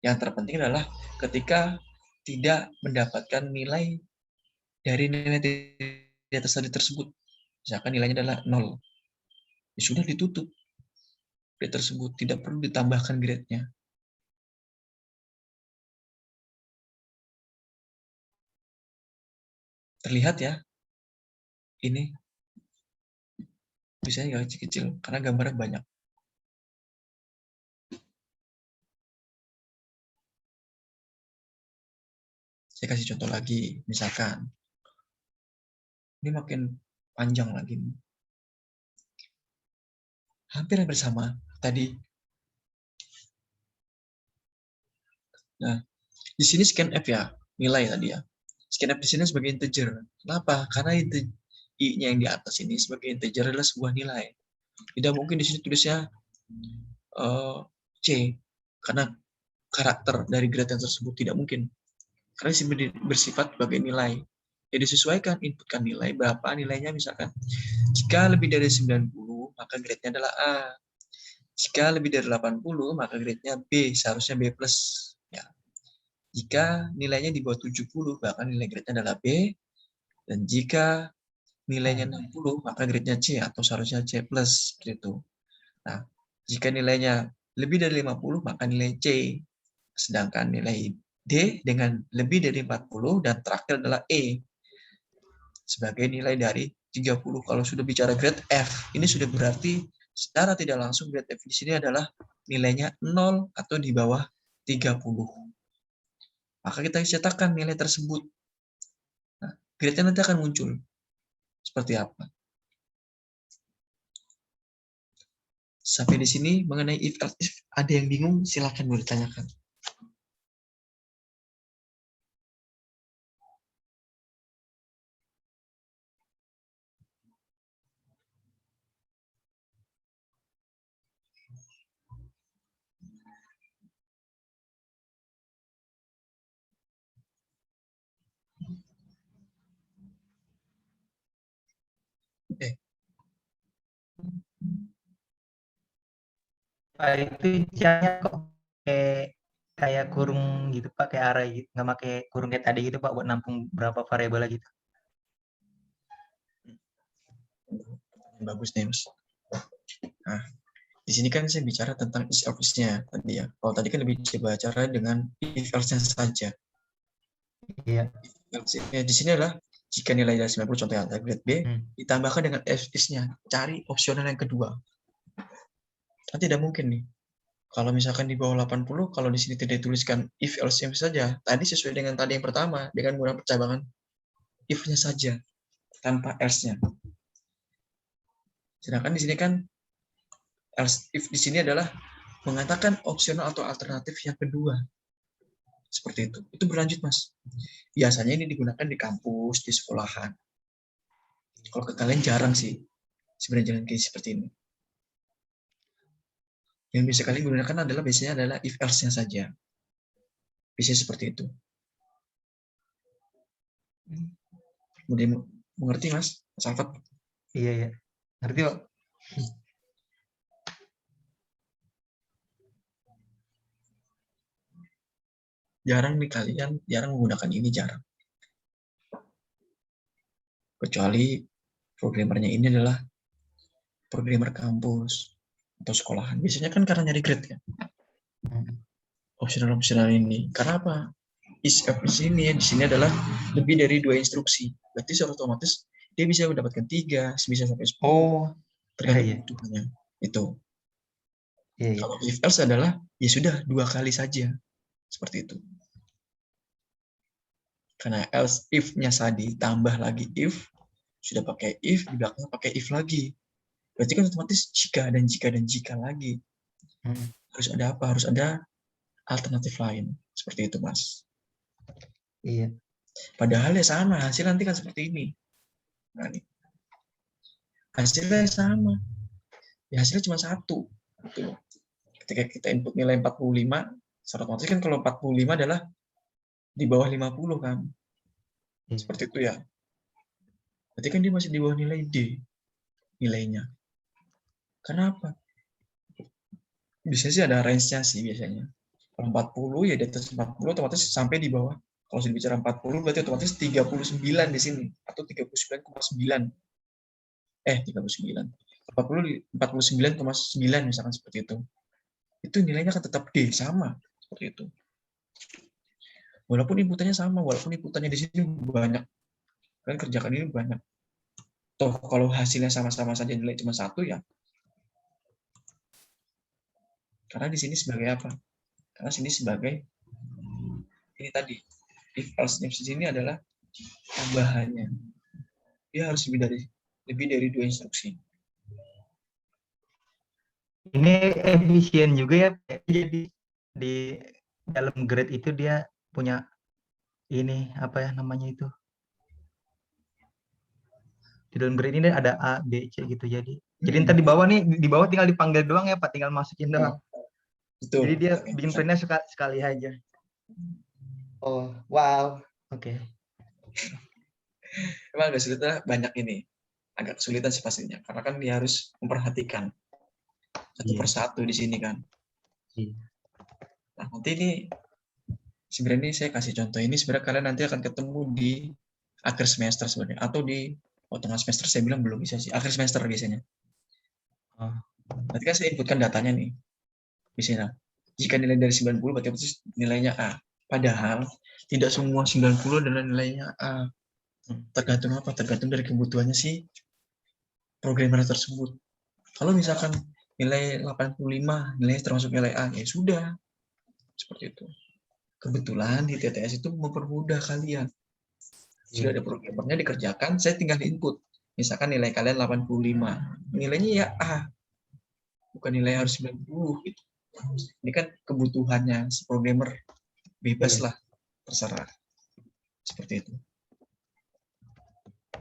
Yang terpenting adalah ketika tidak mendapatkan nilai dari nilai di atas tadi tersebut. Misalkan nilainya adalah 0. Ya sudah ditutup grade tersebut, tidak perlu ditambahkan grade-nya. Terlihat ya, ini biasanya nggak kecil-kecil karena gambarnya banyak. Saya kasih contoh lagi, misalkan ini makin panjang lagi. Hampir sama tadi. Nah, di sini scan F ya, nilai tadi ya. Scan F di sini sebagai integer. Kenapa? Karena I-nya yang di atas ini sebagai integer adalah sebuah nilai. Tidak mungkin di sini tulisnya C, karena karakter dari grade yang tersebut tidak mungkin. Karena ini bersifat sebagai nilai. Jadi disesuaikan, inputkan nilai, berapa nilainya misalkan. Jika lebih dari 90, maka grade-nya adalah A. Jika lebih dari 80, maka grade-nya B, seharusnya B+. Ya. Jika nilainya di bawah 70, bahkan nilai grade-nya adalah B. Dan jika nilainya 60, maka grade-nya C, atau seharusnya C+. Seperti itu. Nah, jika nilainya lebih dari 50, maka nilai C. Sedangkan nilai D dengan lebih dari 40, dan terakhir adalah E. Sebagai nilai dari 30. Kalau sudah bicara grade F, ini sudah berarti secara tidak langsung grade F di sini adalah nilainya 0 atau di bawah 30. Maka kita cetakkan nilai tersebut. Nah, grade-nya nanti akan muncul. Seperti apa? Sampai di sini mengenai if ada yang bingung, silakan boleh ditanyakan. Oke. Pak, itu caranya kok kayak kurung gitu Pak, kayak array gitu, nggak pakai kurung kayak tadi gitu Pak, buat nampung berapa variabel gitu. Bagus nih, Mas. Nah, di sini kan saya bicara tentang is else-nya tadi ya. Kalau tadi kan lebih coba cara dengan if else-nya saja. Iya. Di sini adalah jika nilai dari 90 contoh yang grade B, ditambahkan dengan if is-nya. Cari opsional yang kedua. Kan tidak mungkin nih. Kalau misalkan di bawah 80, kalau di sini tidak dituliskan if else saja, tadi sesuai dengan tadi yang pertama, dengan menggunakan percabangan if-nya saja, tanpa else-nya. Sedangkan di sini kan else if di sini adalah mengatakan opsional atau alternatif yang kedua. Seperti itu. Itu berlanjut, Mas. Biasanya ini digunakan di kampus, di sekolahan. Kalau ke kalian jarang sih sebenarnya jalan case seperti ini. Yang bisa kalian gunakan adalah biasanya adalah if else-nya saja. Bisa seperti itu. Kemudian mengerti, Mas? Mas Alfat? Iya, iya. Ngerti, Pak? Jarang nih kalian, jarang menggunakan ini, jarang. Kecuali programmernya ini adalah programmer kampus atau sekolahan. Biasanya kan karena nyari grade ya. Opsional ini. Karena apa? Is di sini adalah lebih dari 2 instruksi. Berarti secara otomatis dia bisa mendapatkan 3, bisa sampai 10. Oh, tergantung kebutuhannya. Itu. Iya. Kalau if else adalah ya sudah 2 kali saja. Seperti itu. Karena else if-nya tadi tambah lagi if, sudah pakai if, di belakang pakai if lagi. Berarti kan otomatis jika dan jika dan jika lagi. Harus ada apa? Harus ada alternatif lain. Seperti itu, Mas. Iya. Padahal ya sama, hasil nanti kan seperti ini. Nah, nih. Hasilnya sama. Ya hasilnya cuma 1. Gitu. Ketika kita input nilai 45, secara otomatis kan kalau 45 adalah di bawah 50 kan. Seperti itu ya. Berarti kan dia masih di bawah nilai D. Nilainya. Kenapa? Biasanya sih ada range-nya sih biasanya. Kalau 40 ya di atas 40 otomatis sampai di bawah Kalau sudah bicara 40 berarti otomatis 39 di sini atau 39,9. 39. 49,9 misalkan seperti itu. Itu nilainya akan tetap D, sama seperti itu. Walaupun inputannya sama, walaupun inputannya di sini banyak. Kalian kerjakan ini banyak. Toh kalau hasilnya sama-sama saja nilai cuma 1 ya. Karena di sini sebagai apa? Karena sini sebagai ini tadi. If else if di sini adalah tambahannya. Dia harus lebih dari 2 instruksi. Ini efisien juga ya, jadi di dalam grade itu dia punya ini apa ya namanya itu, di dalam grade ini ada A, B, C gitu, jadi ntar di bawah tinggal dipanggil doang ya Pak, tinggal masukin doang. Betul. Jadi dia bikin printnya sekali aja. Oh wow, oke. Emang agak sulit, banyak ini, agak kesulitan sih pastinya, karena kan dia harus memperhatikan satu persatu di sini kan. Nah nanti ini sebenarnya saya kasih contoh ini sebenarnya kalian nanti akan ketemu di akhir semester sebenarnya, atau di tengah semester saya bilang belum bisa sih, akhir semester biasanya. Nanti kan saya inputkan datanya nih, misalnya jika nilai dari 90 berarti nilainya A. Padahal tidak semua 90 adalah nilainya A. Tergantung apa? Tergantung dari kebutuhannya si programmer tersebut. Kalau misalkan nilai 85, nilai termasuk nilai A, ya sudah. Seperti itu. Kebetulan di TTS itu mempermudah kalian. Sudah ada programmernya dikerjakan, saya tinggal input. Misalkan nilai kalian 85, nilainya ya A. Bukan nilai harus 90 gitu. Ini kan kebutuhannya si programmer, bebas lah, terserah. Seperti itu.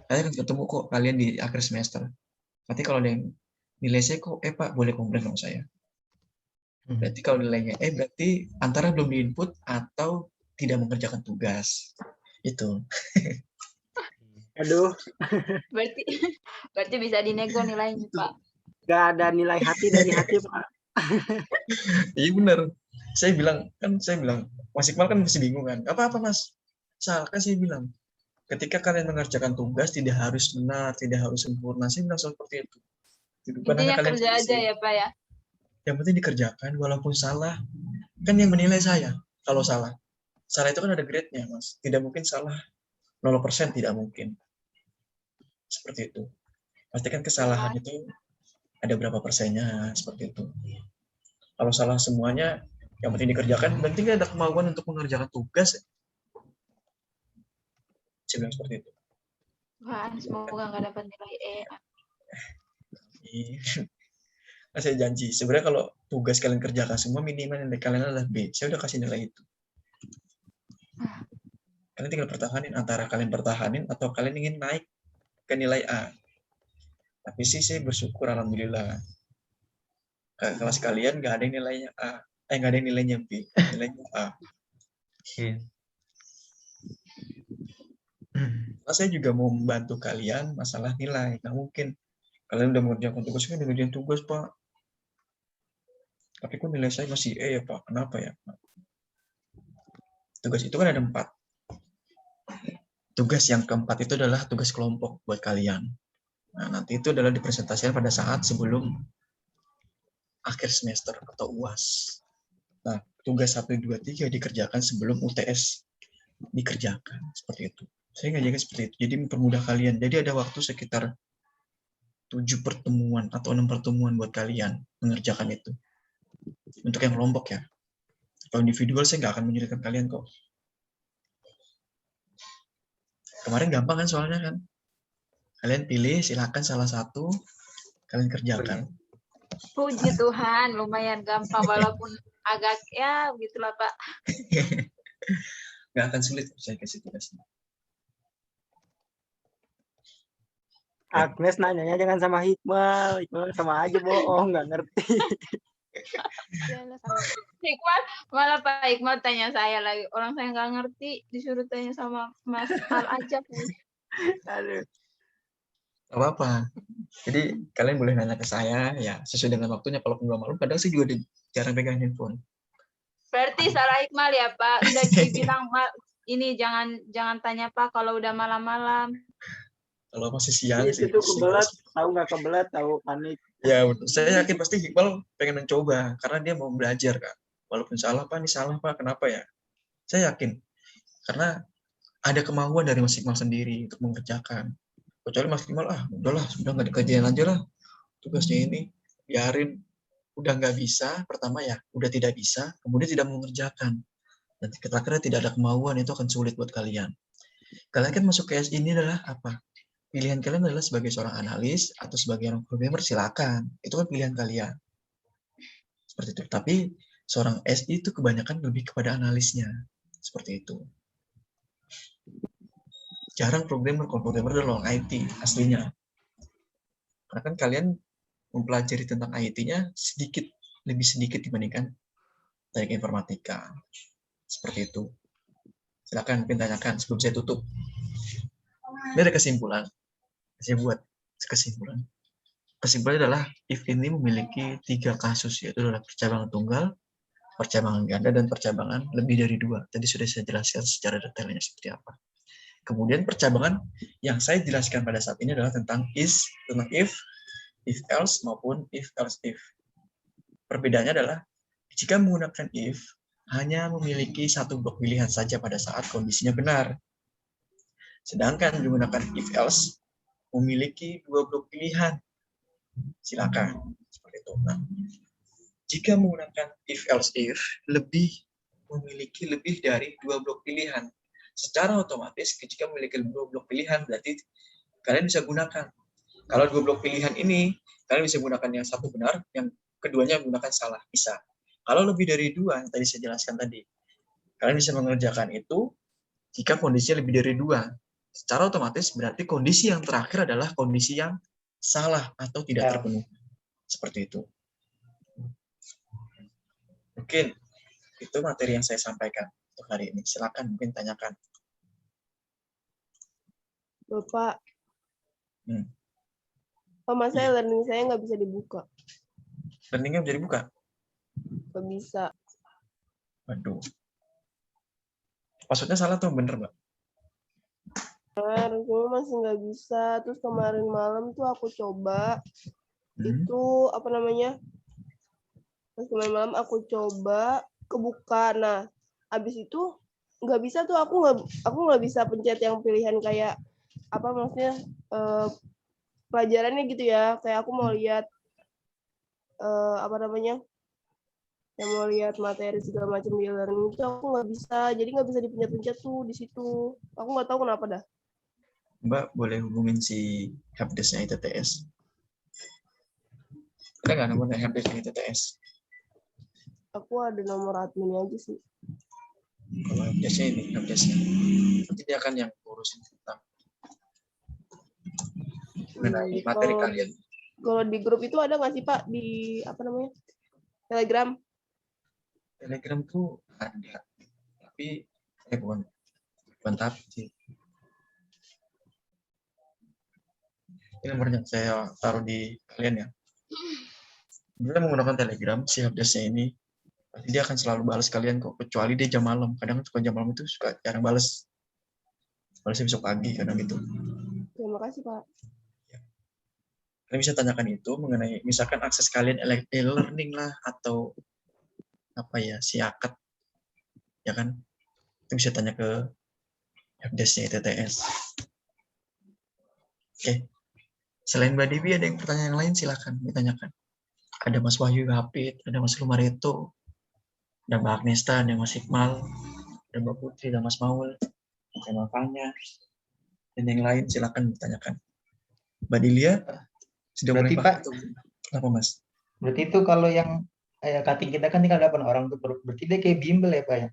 Saya akan ketemu kok kalian di akhir semester. Nanti kalau ada yang nilai saya kok Pak boleh komplain sama saya. Berarti kalau nilainya berarti antara belum diinput atau tidak mengerjakan tugas. Itu. Aduh. Berarti bisa dinego nilainya Pak. Gak ada nilai hati dari hati Pak. Iya benar. Saya bilang Mas Iqbal kan masih bingung kan. Apa Mas? Salah kan saya bilang. Ketika kalian mengerjakan tugas tidak harus benar, tidak harus sempurna. Saya bilang seperti itu. Intinya kerja aja ya Pak ya. Yang penting dikerjakan walaupun salah. Kan yang menilai saya kalau salah. Salah itu kan ada grade-nya, Mas. Tidak mungkin salah 0%, tidak mungkin. Seperti itu. Pastikan kesalahan itu ada berapa persennya, seperti itu. Kalau salah semuanya, yang penting dikerjakan, penting ada kemauan untuk mengerjakan tugas. Saya bilang seperti itu. Wah, semoga nggak dapat nilai E. Nah, saya janji, sebenarnya kalau tugas kalian kerjakan semua minimal nilai kalian adalah B. Saya udah kasih nilai itu. Kalian tinggal pertahanin, antara kalian pertahanin atau kalian ingin naik ke nilai A. Tapi sih saya bersyukur alhamdulillah. Kelas kalian nggak ada nilainya A. Nggak ada nilainya B, nilainya A. Nah, saya juga mau membantu kalian masalah nilai. Nggak mungkin. Kalian udah mengerjakan tugas, kan udah ngerjain tugas, Pak. Tapi kok nilai saya masih E ya, Pak? Kenapa ya, Pak? Tugas itu kan ada 4. Tugas yang keempat itu adalah tugas kelompok buat kalian. Nah, nanti itu adalah dipresentasikan pada saat sebelum akhir semester atau UAS. Nah, tugas 1, 2, 3 dikerjakan sebelum UTS dikerjakan. Seperti itu. Saya ngajakin seperti itu. Jadi mempermudah kalian. Jadi ada waktu sekitar 7 pertemuan atau 6 pertemuan buat kalian mengerjakan itu. Untuk yang kelompok ya. Kalau individual saya nggak akan menyulitkan kalian kok. Kemarin gampang kan soalnya kan. Kalian pilih, silakan salah satu, kalian kerjakan. Puji Tuhan, lumayan gampang walaupun agak ya begitulah Pak. Nggak akan sulit saya kasih tugasnya. Agnes nanyanya jangan sama Hikmal. Hikmal sama aja bohong, nggak ngerti. Hikmal, malah Pak Hikmal tanya saya lagi. Orang saya nggak ngerti, disuruh tanya sama Mas Al aja. Aduh. Gak apa-apa. Jadi kalian boleh nanya ke saya, ya sesuai dengan waktunya. Kalau nggak malu, kadang saya juga jarang pegang handphone. Berarti salah Hikmal ya Pak. Udah dibilang ini jangan tanya Pak kalau udah malam-malam. Kalau masih siang sih. Itu kebelat, tahu nggak kebelat, tahu panik. Ya, betul. Saya yakin pasti Iqbal pengen mencoba karena dia mau belajar, Kak. Walaupun salah, Pak, ini salah, Pak. Kenapa ya? Saya yakin. Karena ada kemauan dari Mas Iqbal sendiri untuk mengerjakan. Kecuali Mas Iqbal, udahlah, sudah nggak dikerjain aja lah. Tugasnya ini, biarin. Udah nggak bisa, pertama ya, udah tidak bisa, kemudian tidak mengerjakan. Dan kira-kira tidak ada kemauan, itu akan sulit buat kalian. Kalian kan masuk ke SI ini adalah apa? Pilihan kalian adalah sebagai seorang analis atau sebagai orang programmer, silakan. Itu kan pilihan kalian. Seperti itu. Tapi seorang SI itu kebanyakan lebih kepada analisnya. Seperti itu. Jarang programmer, kalau programmer adalah orang IT aslinya. Karena kan kalian mempelajari tentang IT-nya sedikit, lebih sedikit dibandingkan teknik informatika. Seperti itu. Silakan mungkin tanyakan sebelum saya tutup. Ini ada kesimpulan. Saya buat kesimpulan. Kesimpulannya adalah if ini memiliki 3 kasus, yaitu adalah percabangan tunggal, percabangan ganda, dan percabangan lebih dari 2. Tadi sudah saya jelaskan secara detailnya seperti apa. Kemudian percabangan yang saya jelaskan pada saat ini adalah tentang is, tentang if else maupun if else if. Perbedaannya adalah jika menggunakan if hanya memiliki 1 blok pilihan saja pada saat kondisinya benar. Sedangkan menggunakan if else memiliki 2 blok pilihan. Silakan. Seperti itu. Nah, jika menggunakan if else if memiliki lebih dari 2 blok pilihan. Secara otomatis jika memiliki 2 blok pilihan berarti kalian bisa gunakan. Kalau 2 blok pilihan ini kalian bisa gunakan yang satu benar, yang keduanya menggunakan salah, bisa. Kalau lebih dari 2 yang tadi saya jelaskan tadi, kalian bisa mengerjakan itu jika kondisinya lebih dari 2. Secara otomatis berarti kondisi yang terakhir adalah kondisi yang salah atau tidak terpenuhi. Seperti itu. Mungkin itu materi yang saya sampaikan untuk hari ini. Silakan mungkin tanyakan. Bapak, sama saya learning saya nggak bisa dibuka. Learning-nya bisa dibuka? Nggak bisa. Waduh. Maksudnya salah atau bener, Mbak? Cuma masih nggak bisa. Terus kemarin malam tuh aku coba. Itu apa namanya? Terus kemarin malam aku coba kebuka. Nah, habis itu nggak bisa tuh, aku nggak bisa pencet yang pilihan kayak apa, maksudnya pelajarannya gitu ya. Kayak aku mau lihat apa namanya? Yang mau lihat materi segala macam di learning itu aku nggak bisa. Jadi nggak bisa dipencet-pencet tuh di situ. Aku nggak tahu kenapa dah. Mbak boleh hubungin si helpdesk-nya ITTS. Ada nggak nomor helpdesk-nya ITTS? Aku ada nomor adminnya aja sih. Kalau helpdesk-nya ini, helpdesk-nya. Nanti dia akan yang ngurusin tentang mengenai materi kalian. Kalau di grup itu ada nggak sih Pak, di apa namanya, Telegram? Telegram tuh ada, tapi bukan tapi sih. Ini nomor yang saya taruh di kalian ya. Bila menggunakan Telegram, si helpdesk-nya ini pasti dia akan selalu balas kalian kok, kecuali dia jam malam. Kadang suka jam malam itu suka jarang balas. Balasnya besok pagi kadang gitu. Terima kasih Pak. Kalian bisa tanyakan itu mengenai misalkan akses kalian e-learning lah atau apa ya, si akad, ya kan? Itu bisa tanya ke helpdesk-nya ITTS. Oke. Selain Mbak Dewi ada yang pertanyaan lain, silakan ditanyakan. Ada Mas Wahyu Hapid, ada Mas Lumareto, ada Mbak Agnesta, ada Mas Iqmal, ada Mbak Putri, ada Mas Maul, ada Mbak Fanya, dan yang lain silakan ditanyakan. Mbak Dilia, sudah Berarti mulai Pak, apa Mas? berarti itu kalau yang cutting kita kan tinggal 8 orang tuh, berarti dia kayak bimbel ya Pak ya?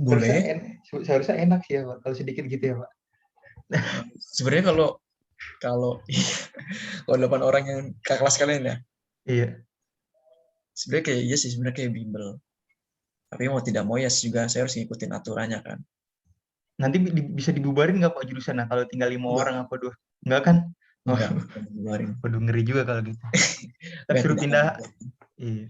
Boleh. Seharusnya enak sih ya Pak, kalau sedikit gitu ya Pak. Sebenarnya kalau 8 orang yang ke kelas kalian ya? Iya. Sebenarnya kayak iya sih, sebenarnya kayak bimbel. Tapi mau tidak mau ya juga saya harus ngikutin aturannya kan. Nanti bisa dibubarin nggak Pak jurusan? Nah, kalau tinggal 5 orang apa 2? Enggak kan? Enggak, dibubarin. Waduh, ngeri juga kalau gitu. Tapi suruh pindah. Iya.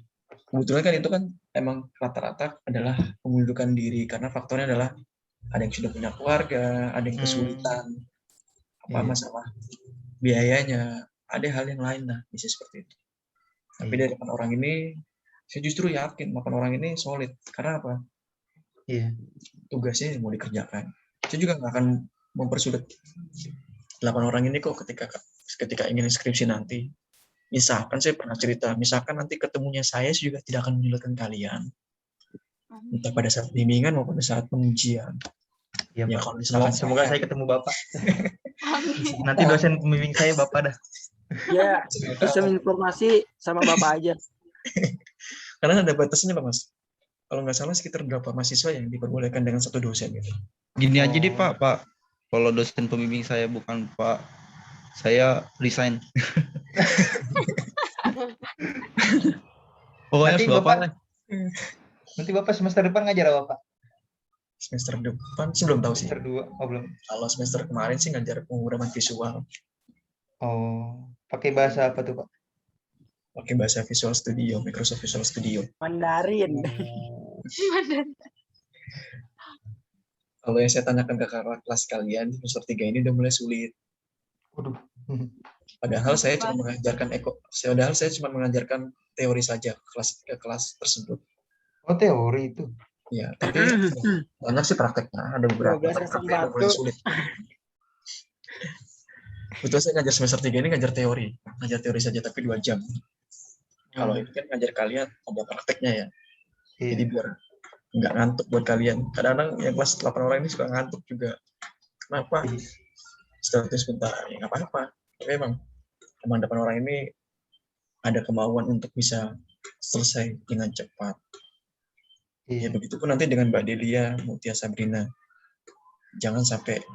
kebetulan kan itu kan emang rata-rata adalah memundurkan diri karena faktornya adalah ada yang sudah punya keluarga, ada yang kesulitan, apa Iya. masalah biayanya, ada hal yang lain lah bisa seperti itu. Tapi Iya. dari 8 orang ini, saya justru yakin 8 orang ini solid. Karena apa? Iya. Tugasnya mau dikerjakan. Saya juga nggak akan mempersulit 8 orang ini kok ketika ingin skripsi nanti. Misalkan saya pernah cerita, misalkan nanti ketemunya saya juga tidak akan menyulitkan kalian. Entah pada saat bimbingan maupun pada saat pengujian. Iya, Ya, Pak. kalau misalkan Semoga saya ketemu Bapak. Nanti Oh. dosen pembimbing saya Bapak dah. Ya, sistem informasi sama Bapak aja. Karena ada batasnya Pak Mas. Kalau nggak salah sekitar berapa mahasiswa yang diperbolehkan dengan satu dosen gitu. Gini aja deh Oh. Pak. Kalau dosen pembimbing saya bukan Pak, saya resign. Pokoknya Nanti harus Bapak lah. Nanti Bapak semester depan ngajar apa, Pak? Semester depan sih belum tahu sih. Semester 2. Oh, belum. Kalau semester kemarin sih ngajar pemrograman visual. Oh, pakai bahasa apa tuh, Pak? Pakai bahasa Visual Studio, Microsoft Visual Studio. Mandarin. Kalau yang saya tanyakan ke kakak kelas kalian di semester 3 ini udah mulai sulit. Waduh. Padahal saya cuma mengajarkan teori saja ke kelas tersebut. Oh, teori itu. Ya, tapi banyak sih prakteknya. Ada beberapa 12 praktek yang mulai sulit. Betul, saya ngajar semester 3 ini ngajar teori saja tapi 2 jam. Kalau ini kan ngajar kalian ada prakteknya ya. Iya. Jadi biar nggak ngantuk buat kalian. Kadang-kadang yang kelas 8 orang ini suka ngantuk juga. Kenapa? Istirahatnya sebentar, ya nggak apa-apa. Tapi memang 8 orang ini ada kemauan untuk bisa selesai dengan cepat. Ya Iya. begitu pun nanti dengan Mbak Delia, Mutia Sabrina. Jangan sampai